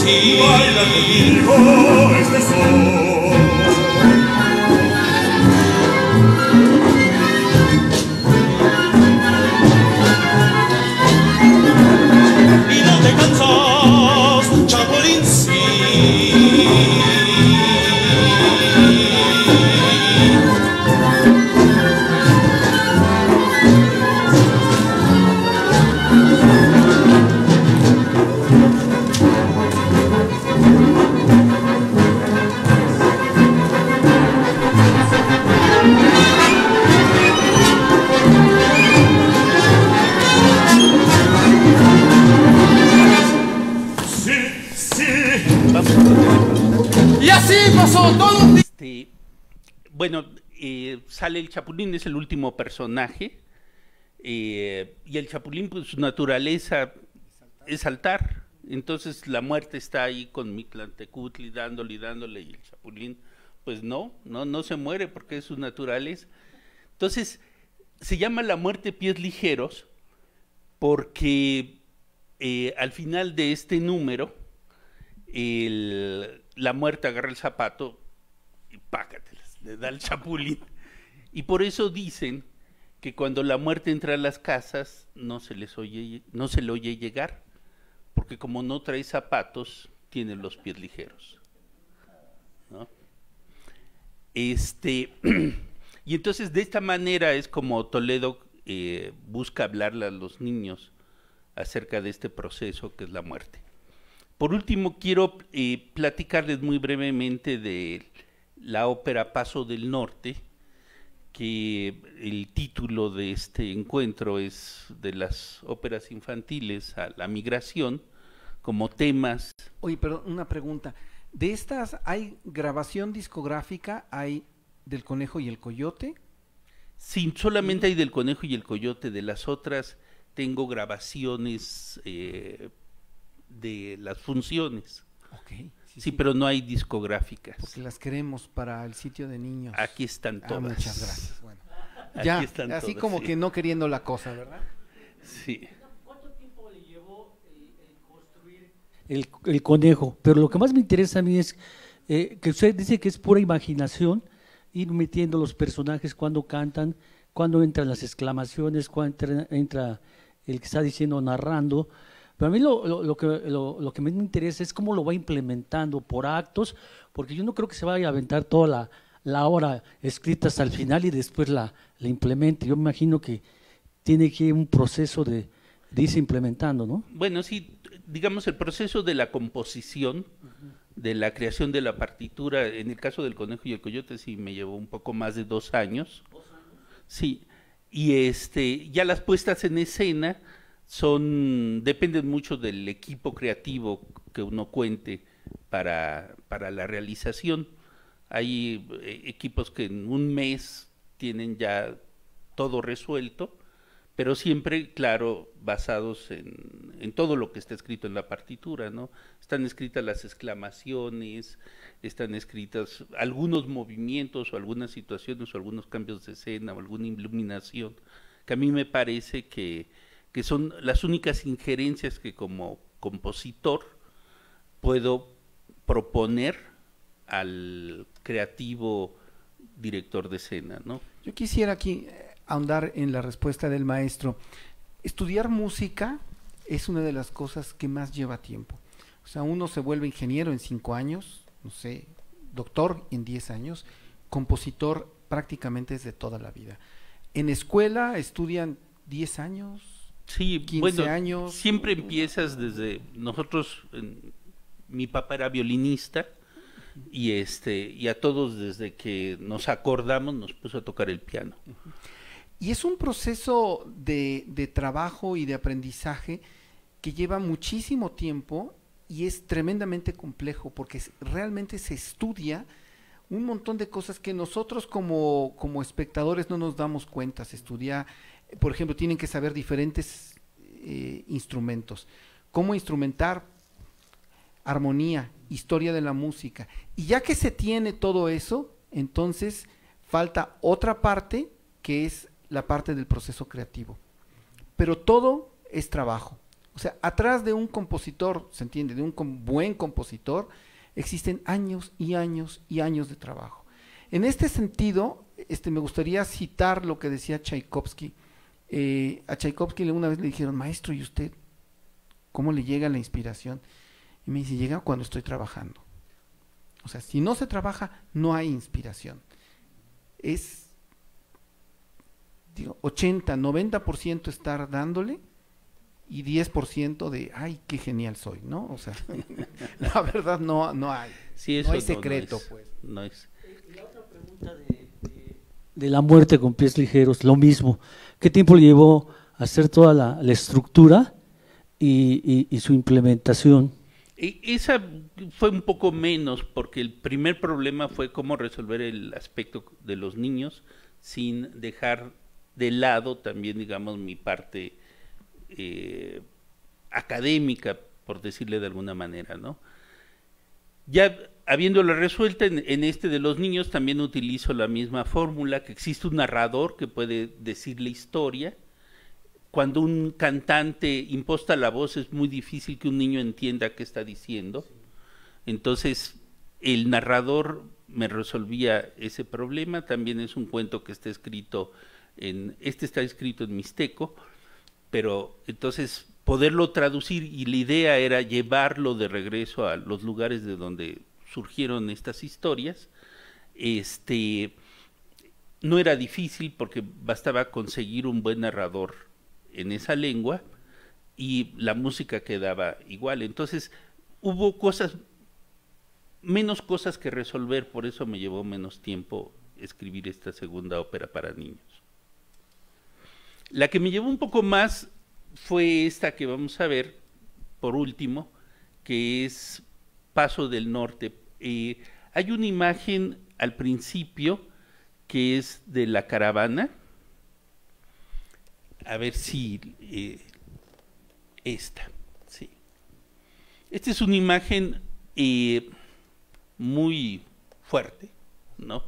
sí. Baila conmigo este son. Y no te cansas, Chapulín, sí. Y así pasó todo un día. Bueno, sale el Chapulín, es el último personaje, y el Chapulín, pues su naturaleza es saltar. Entonces la muerte está ahí con Mictlantecutli dándole y dándole, y el Chapulín, pues no se muere porque es su naturaleza. Entonces se llama La muerte pies ligeros porque al final de este número la muerte agarra el zapato y pácatelas, le da el Chapulín. Y por eso dicen que cuando la muerte entra a las casas no se le oye llegar, porque como no trae zapatos, tiene los pies ligeros, ¿no? Y entonces de esta manera es como Toledo busca hablarle a los niños acerca de este proceso que es la muerte. Por último, quiero platicarles muy brevemente de la ópera Paso del Norte, que el título de este encuentro es de las óperas infantiles a la migración, como temas. Oye, perdón, una pregunta. ¿De estas hay grabación discográfica? ¿Hay del Conejo y el Coyote? Sí, solamente hay del Conejo y el Coyote. De las otras tengo grabaciones de las funciones. Ok. Sí, pero no hay discográficas. Porque las queremos para el sitio de niños. Aquí están todas. Muchas gracias. Bueno, Aquí ya, están así todas, como sí. que no queriendo la cosa, ¿verdad? Sí. ¿Cuánto tiempo le llevó el construir el conejo? Pero lo que más me interesa a mí es que usted dice que es pura imaginación, ir metiendo los personajes cuando cantan, cuando entran las exclamaciones, cuando entra el que está diciendo, narrando. Pero a mí lo que me interesa es cómo lo va implementando por actos, porque yo no creo que se vaya a aventar toda la hora escrita hasta el final y después la implemente. Yo me imagino que tiene que ir un proceso de irse implementando, ¿no? Bueno, sí, digamos el proceso de la composición, de la creación de la partitura, en el caso del Conejo y el Coyote sí me llevó un poco más de 2 años. Sí, y ya las puestas en escena dependen mucho del equipo creativo que uno cuente para la realización. Hay equipos que en un mes tienen ya todo resuelto, pero siempre, claro, basados en todo lo que está escrito en la partitura, ¿no? Están escritas las exclamaciones, están escritas algunos movimientos o algunas situaciones o algunos cambios de escena o alguna iluminación, que a mí me parece que son las únicas injerencias que como compositor puedo proponer al creativo director de escena, ¿no? Yo quisiera aquí ahondar en la respuesta del maestro. Estudiar música es una de las cosas que más lleva tiempo. O sea, uno se vuelve ingeniero en 5 años, no sé, doctor en 10 años, compositor prácticamente es de toda la vida. En escuela estudian 10 años, sí, 15 bueno, años. Siempre empiezas desde nosotros, mi papá era violinista y a todos desde que nos acordamos nos puso a tocar el piano. Y es un proceso de trabajo y de aprendizaje que lleva muchísimo tiempo y es tremendamente complejo porque realmente se estudia un montón de cosas que nosotros como espectadores no nos damos cuenta. Se estudia, por ejemplo, tienen que saber diferentes instrumentos, cómo instrumentar, armonía, historia de la música. Y ya que se tiene todo eso, entonces falta otra parte que es la parte del proceso creativo. Pero todo es trabajo. O sea, atrás de un compositor, ¿se entiende? De un buen compositor, existen años y años y años de trabajo. En este sentido, me gustaría citar lo que decía Tchaikovsky. A Tchaikovsky una vez le dijeron, maestro, ¿y usted cómo le llega la inspiración? Y me dice, llega cuando estoy trabajando. O sea, si no se trabaja, no hay inspiración. Es, digo, 80, 90% estar dándole y 10% de, ay, qué genial soy, ¿no? O sea, la verdad no hay. Sí, eso no hay secreto, pues. No es. La otra pregunta de la muerte con pies ligeros, lo mismo. ¿Qué tiempo le llevó a hacer toda la estructura y su implementación? Esa fue un poco menos, porque el primer problema fue cómo resolver el aspecto de los niños sin dejar de lado también, digamos, mi parte académica, por decirle de alguna manera, ¿no? Ya habiéndolo resuelta en este de los niños, también utilizo la misma fórmula, que existe un narrador que puede decir la historia. Cuando un cantante imposta la voz es muy difícil que un niño entienda qué está diciendo. Entonces el narrador me resolvía ese problema. También es un cuento que está escrito está escrito en mixteco, pero entonces poderlo traducir, y la idea era llevarlo de regreso a los lugares de donde surgieron estas historias. No era difícil porque bastaba conseguir un buen narrador en esa lengua y la música quedaba igual. Entonces hubo menos cosas que resolver, por eso me llevó menos tiempo escribir esta segunda ópera para niños. La que me llevó un poco más fue esta que vamos a ver por último, que es Paso del Norte. Hay una imagen al principio que es de la caravana. A ver si esta, sí. Esta es una imagen muy fuerte, ¿no?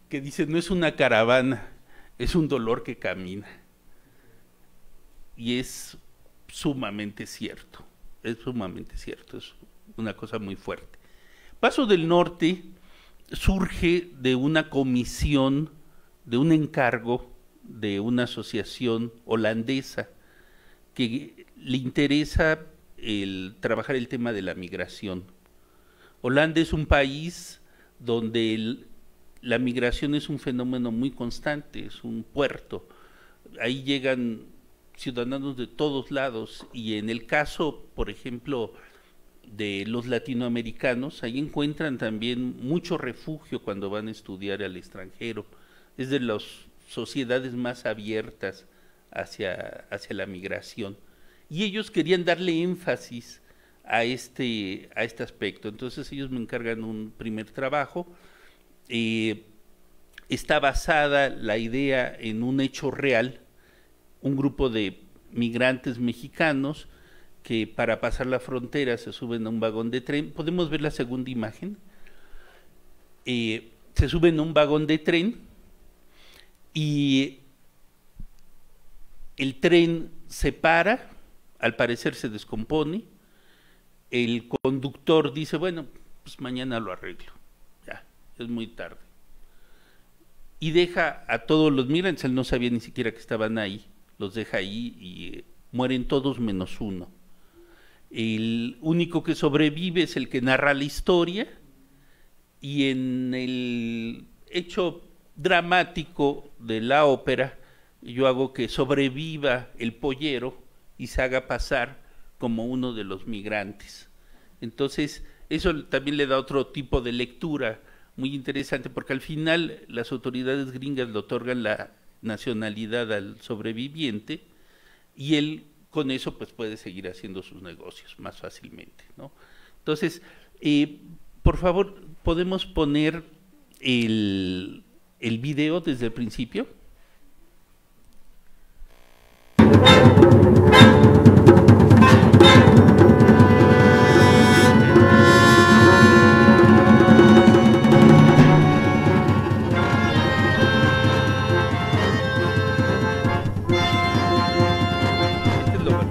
Que dice, no es una caravana, es un dolor que camina. Y es sumamente cierto, es una cosa muy fuerte. Paso del Norte surge de una comisión, de un encargo de una asociación holandesa que le interesa trabajar el tema de la migración. Holanda es un país donde la migración es un fenómeno muy constante, es un puerto. Ahí llegan ciudadanos de todos lados, y en el caso, por ejemplo, de los latinoamericanos, ahí encuentran también mucho refugio cuando van a estudiar al extranjero. Es de las sociedades más abiertas hacia la migración, y ellos querían darle énfasis a este aspecto. Entonces ellos me encargan un primer trabajo. Está basada la idea en un hecho real, un grupo de migrantes mexicanos que para pasar la frontera se suben a un vagón de tren. Podemos ver la segunda imagen. Se suben a un vagón de tren y el tren se para, al parecer se descompone. El conductor dice, bueno, pues mañana lo arreglo, ya, es muy tarde. Y deja a todos los migrantes, él no sabía ni siquiera que estaban ahí, los deja ahí y mueren todos menos uno. El único que sobrevive es el que narra la historia, y en el hecho dramático de la ópera yo hago que sobreviva el pollero y se haga pasar como uno de los migrantes. Entonces eso también le da otro tipo de lectura muy interesante, porque al final las autoridades gringas le otorgan la nacionalidad al sobreviviente y él con eso pues puede seguir haciendo sus negocios más fácilmente, ¿no? Entonces, por favor, ¿podemos poner el video desde el principio? Este es lo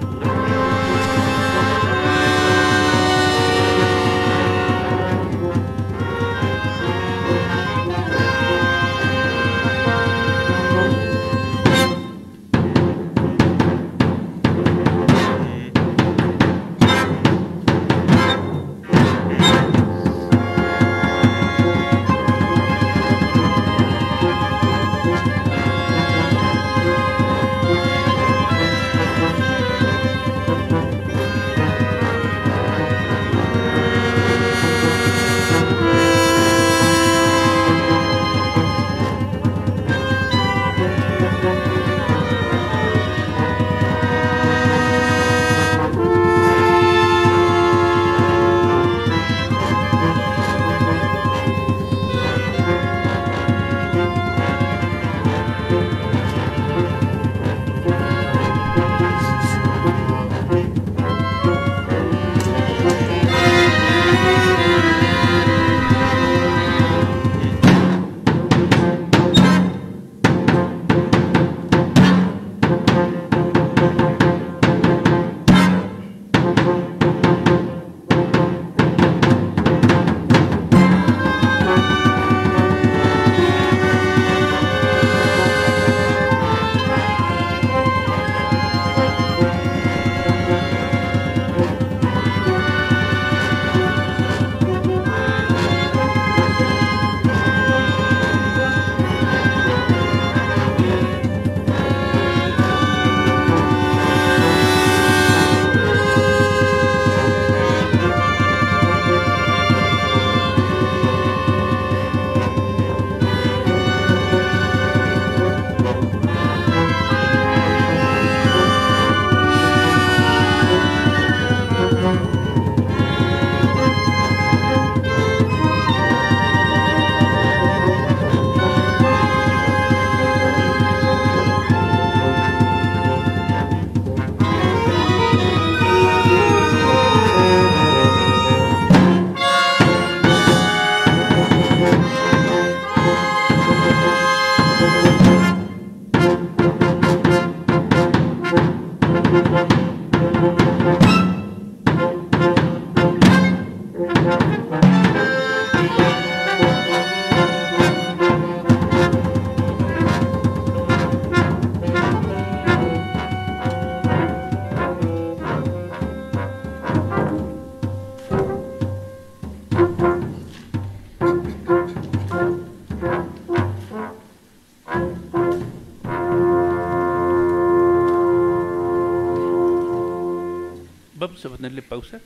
pausa.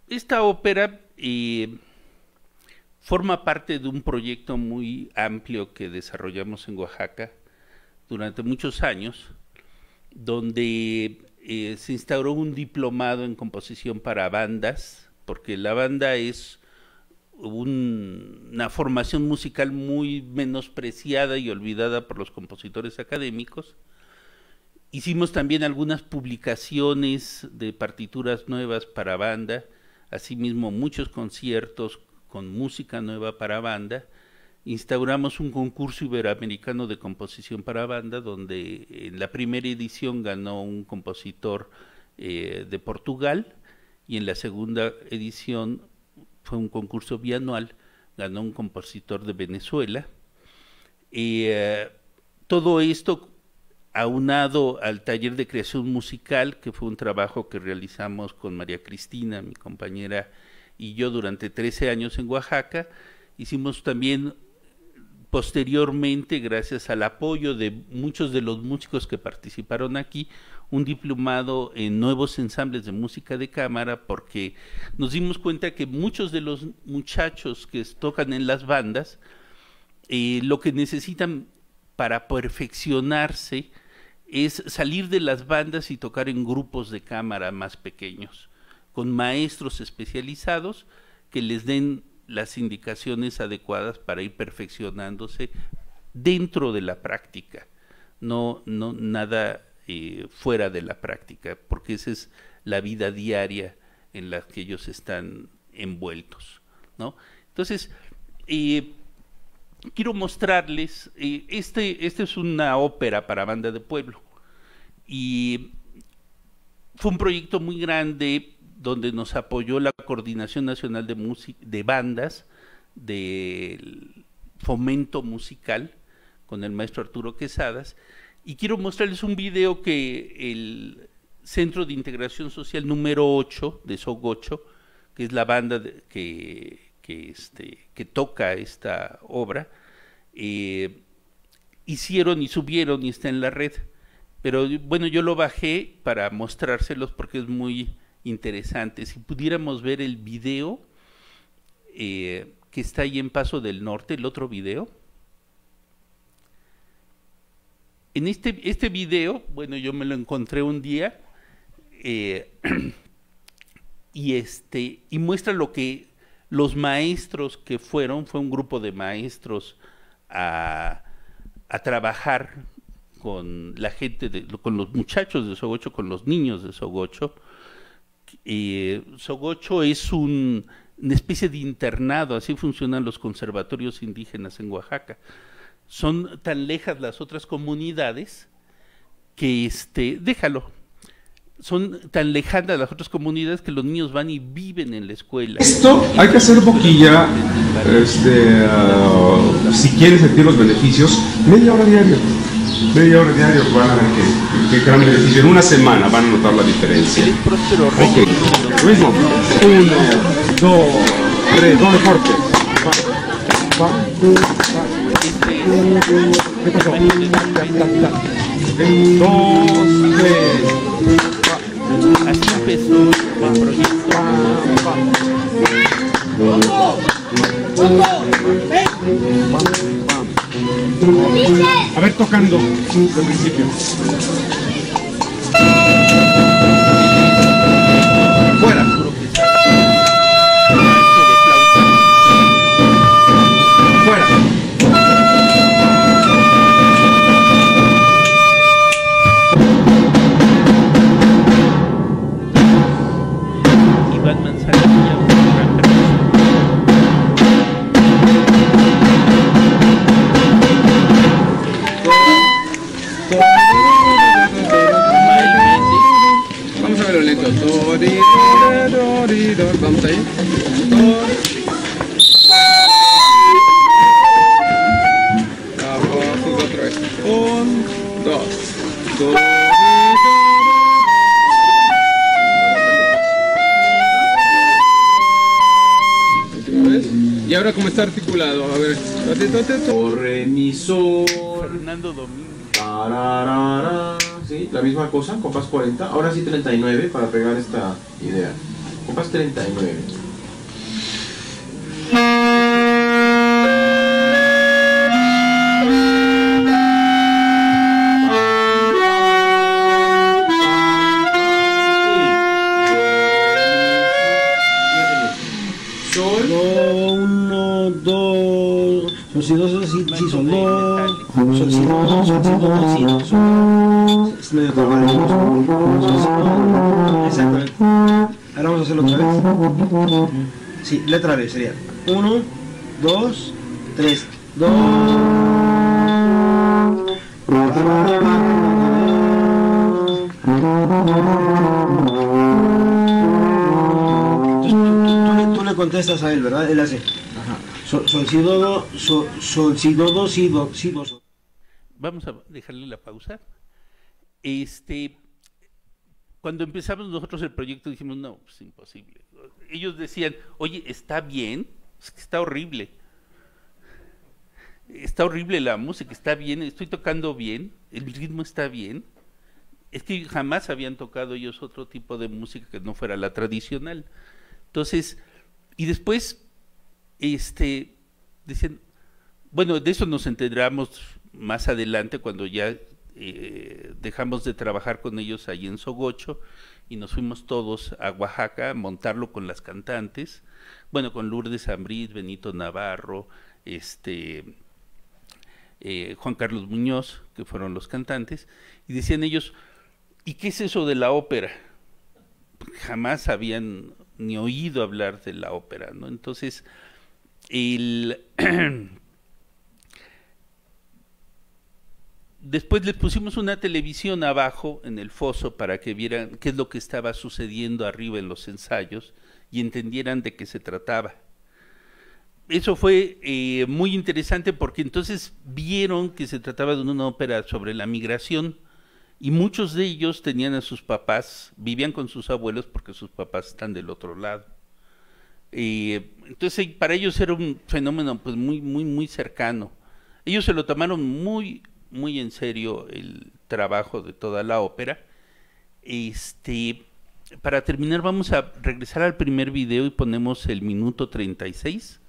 Esta ópera forma parte de un proyecto muy amplio que desarrollamos en Oaxaca durante muchos años, donde se instauró un diplomado en composición para bandas, porque la banda es una formación musical muy menospreciada y olvidada por los compositores académicos. Hicimos también algunas publicaciones de partituras nuevas para banda, asimismo muchos conciertos con música nueva para banda. Instauramos un concurso iberoamericano de composición para banda, donde en la primera edición ganó un compositor de Portugal, y en la segunda edición fue un concurso bianual, ganó un compositor de Venezuela. Todo esto aunado al taller de creación musical, que fue un trabajo que realizamos con María Cristina, mi compañera, y yo durante 13 años en Oaxaca. Hicimos también posteriormente, gracias al apoyo de muchos de los músicos que participaron aquí, un diplomado en nuevos ensambles de música de cámara, porque nos dimos cuenta que muchos de los muchachos que tocan en las bandas, lo que necesitan para perfeccionarse es salir de las bandas y tocar en grupos de cámara más pequeños, con maestros especializados que les den las indicaciones adecuadas para ir perfeccionándose dentro de la práctica, no nada fuera de la práctica, porque esa es la vida diaria en la que ellos están envueltos, ¿no? Entonces, quiero mostrarles, este es una ópera para banda de pueblo, y fue un proyecto muy grande donde nos apoyó la Coordinación Nacional de Bandas del Fomento Musical con el maestro Arturo Quesadas, y quiero mostrarles un video que el Centro de Integración Social número 8 de Sogocho, que es la banda que toca esta obra, hicieron y subieron y está en la red. Pero bueno, yo lo bajé para mostrárselos porque es muy interesante. Si pudiéramos ver el video que está ahí en Paso del Norte, el otro video. En este video, bueno, yo me lo encontré un día y muestra lo que los maestros que fue un grupo de maestros a trabajar con la gente, con los muchachos de Sogocho, con los niños de Sogocho. Sogocho es una especie de internado, así funcionan los conservatorios indígenas en Oaxaca. Son tan lejas las otras comunidades que son tan lejanas las otras comunidades que los niños van y viven en la escuela. Esto hay que hacer boquilla, si quieren sentir los beneficios, media hora diario van a ver qué gran beneficio. En una semana van a notar la diferencia. Ok, lo mismo. 1, 2, 3, doble corte. ¿Qué pasó? 2, 3. Así empezó el proyecto. A ver, tocando del principio. Fuera. Fuera. Iván Manzanilla, una gran persona. Vamos a verlo lento. Vamos ahí. Abajo otra vez. 1, 2. Última vez. Y ahora cómo está articulado. A ver. Do, re, mi, sol. Fernando Domínguez. Tararara. sí, la misma cosa, compás 40, ahora sí 39 para pegar esta idea. Compás 39. Sol, si, do, si, sol, do, sol, si, do, sol, si, do, si, sol, es medio trabajo. Exactamente. Ahora vamos a hacerlo otra vez. Sí, letra B sería 1, 2, 3, 2. Tú le contestas a él, ¿verdad? Él hace. Sol, si, do, sol, si, do, si, do, si, do, sol. Vamos a dejarle la pausa. Cuando empezamos nosotros el proyecto dijimos, no, pues imposible. Ellos decían, oye, está bien, es que está horrible. Está horrible la música, está bien, estoy tocando bien, el ritmo está bien. Es que jamás habían tocado ellos otro tipo de música que no fuera la tradicional. Entonces, y después decían, bueno, de eso nos enteramos más adelante cuando ya dejamos de trabajar con ellos ahí en Sogocho y nos fuimos todos a Oaxaca a montarlo con las cantantes, bueno, con Lourdes Ambrís, Benito Navarro, Juan Carlos Muñoz, que fueron los cantantes, y decían ellos, ¿y qué es eso de la ópera? Porque jamás habían ni oído hablar de la ópera, ¿no? Entonces, después les pusimos una televisión abajo en el foso para que vieran qué es lo que estaba sucediendo arriba en los ensayos y entendieran de qué se trataba. Eso fue muy interesante porque entonces vieron que se trataba de una ópera sobre la migración y muchos de ellos tenían a sus papás, vivían con sus abuelos porque sus papás están del otro lado. Entonces para ellos era un fenómeno pues muy cercano. Ellos se lo tomaron muy en serio el trabajo de toda la ópera. Para terminar vamos a regresar al primer video y ponemos el minuto 36,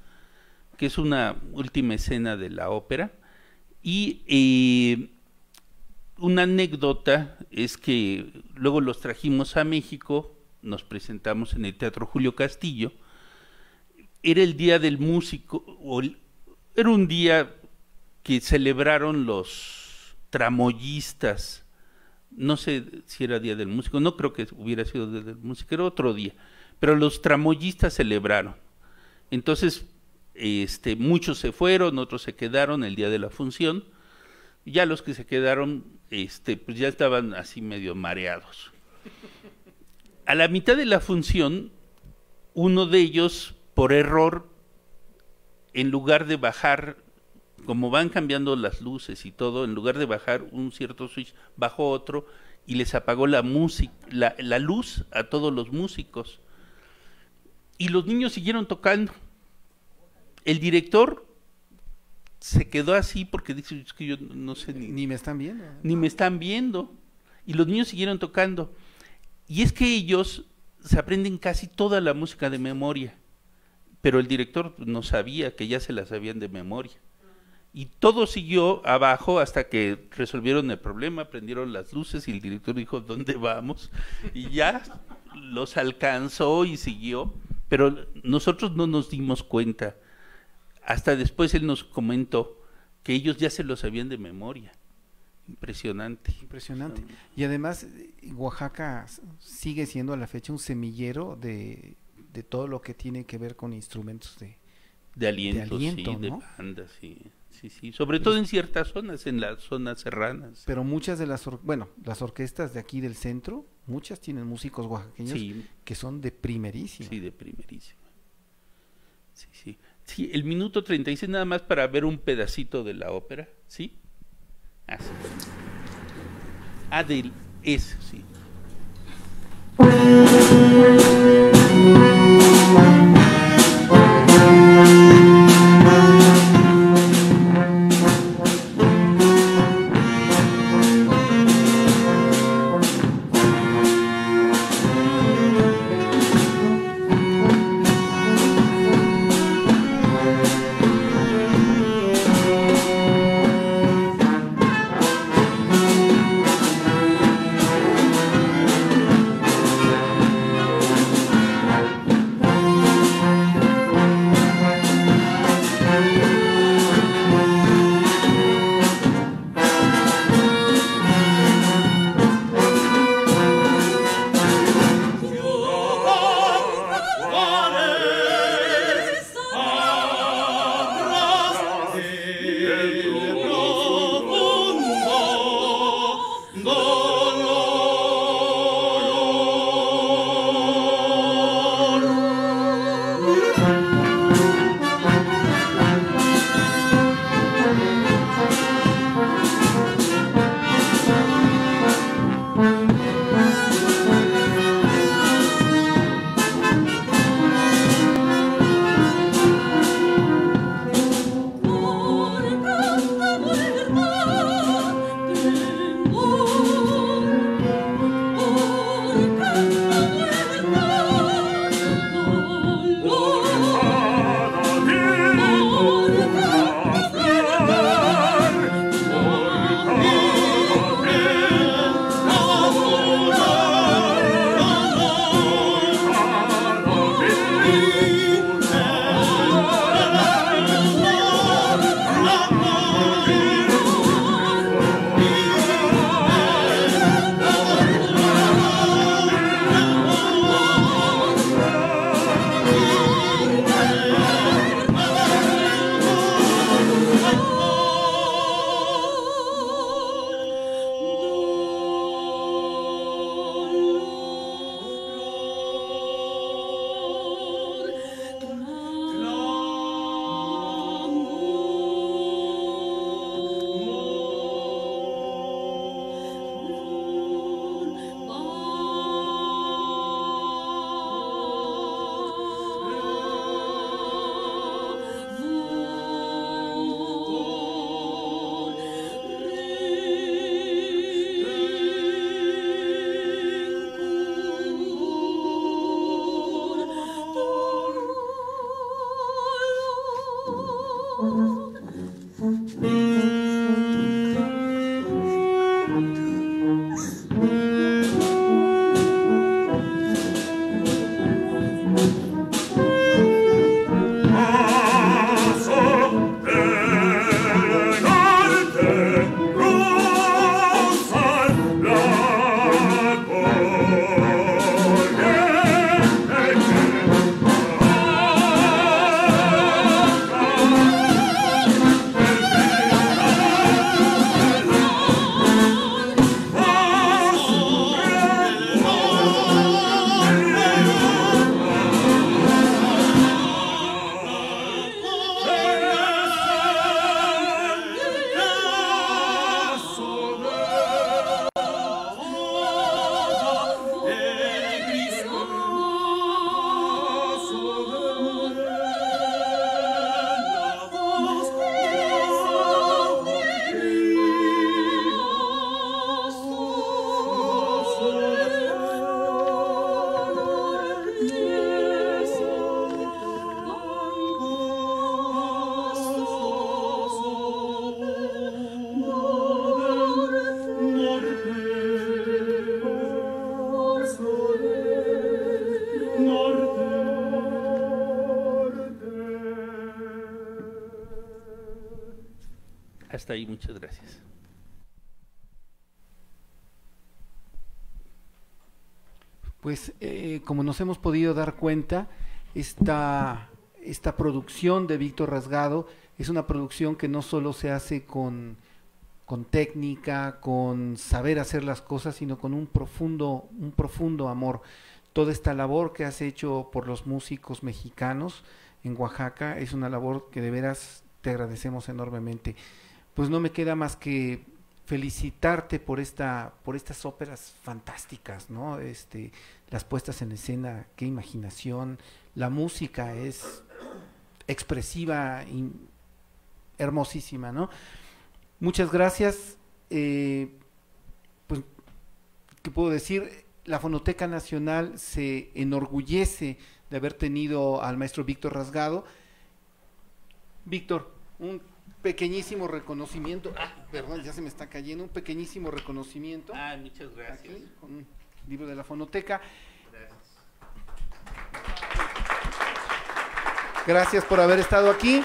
que es una última escena de la ópera. Y una anécdota es que luego los trajimos a México, nos presentamos en el Teatro Julio Castillo. Era el día del músico, era un día que celebraron los tramoyistas, no sé si era día del músico, no creo que hubiera sido día del músico, era otro día, pero los tramoyistas celebraron. Entonces, muchos se fueron, otros se quedaron el día de la función, ya los que se quedaron, pues ya estaban así medio mareados. A la mitad de la función, uno de ellos, por error, en lugar de bajar, como van cambiando las luces y todo, en lugar de bajar un cierto switch, bajó otro y les apagó la luz a todos los músicos. Y los niños siguieron tocando. El director se quedó así porque dice, es que yo no sé ni me están viendo. Ni me están viendo. Y los niños siguieron tocando. Y es que ellos se aprenden casi toda la música de memoria. Pero el director no sabía que ya se la sabían de memoria. Y todo siguió abajo hasta que resolvieron el problema, prendieron las luces y el director dijo, ¿dónde vamos? Y ya los alcanzó y siguió, pero nosotros no nos dimos cuenta. Hasta después él nos comentó que ellos ya se lo sabían de memoria. Impresionante. Impresionante. Y además, Oaxaca sigue siendo a la fecha un semillero de todo lo que tiene que ver con instrumentos de aliento, sí, ¿no? De bandas, sí. Sí, sobre todo en ciertas zonas, en las zonas serranas. Pero muchas de las orquestas de aquí del centro, muchas tienen músicos oaxaqueños que son de primerísima. Sí, de primerísima. Sí. Sí, el minuto 36 nada más para ver un pedacito de la ópera, ¿sí? Así. Adel, eso, sí. Hasta ahí, muchas gracias. Pues como nos hemos podido dar cuenta, esta producción de Víctor Rasgado es una producción que no solo se hace con técnica, con saber hacer las cosas, sino con un profundo amor. Toda esta labor que has hecho por los músicos mexicanos en Oaxaca es una labor que de veras te agradecemos enormemente. Pues no me queda más que felicitarte por estas óperas fantásticas, ¿no? Las puestas en escena, qué imaginación, la música es expresiva y hermosísima, ¿no? Muchas gracias. Pues, ¿qué puedo decir? La Fonoteca Nacional se enorgullece de haber tenido al maestro Víctor Rasgado. Víctor, un pequeñísimo reconocimiento. Perdón, ya se me está cayendo. Un pequeñísimo reconocimiento. Muchas gracias. Aquí, con un libro de la Fonoteca. Gracias por haber estado aquí.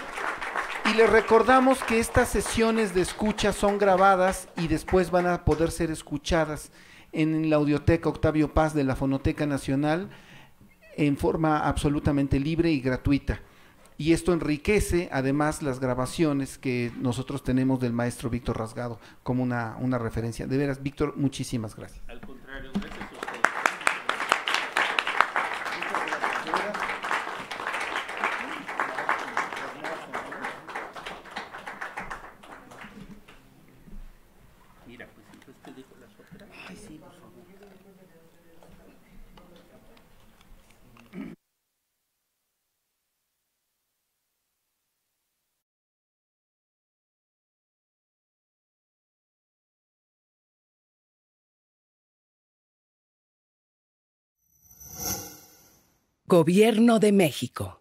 Y les recordamos que estas sesiones de escucha son grabadas y después van a poder ser escuchadas en la Audioteca Octavio Paz de la Fonoteca Nacional en forma absolutamente libre y gratuita. Y esto enriquece además las grabaciones que nosotros tenemos del maestro Víctor Rasgado como una referencia. De veras, Víctor, muchísimas gracias. Al contrario, gracias a ustedes. Mira, pues entonces te digo las otras. Ay, sí, por favor. Gobierno de México.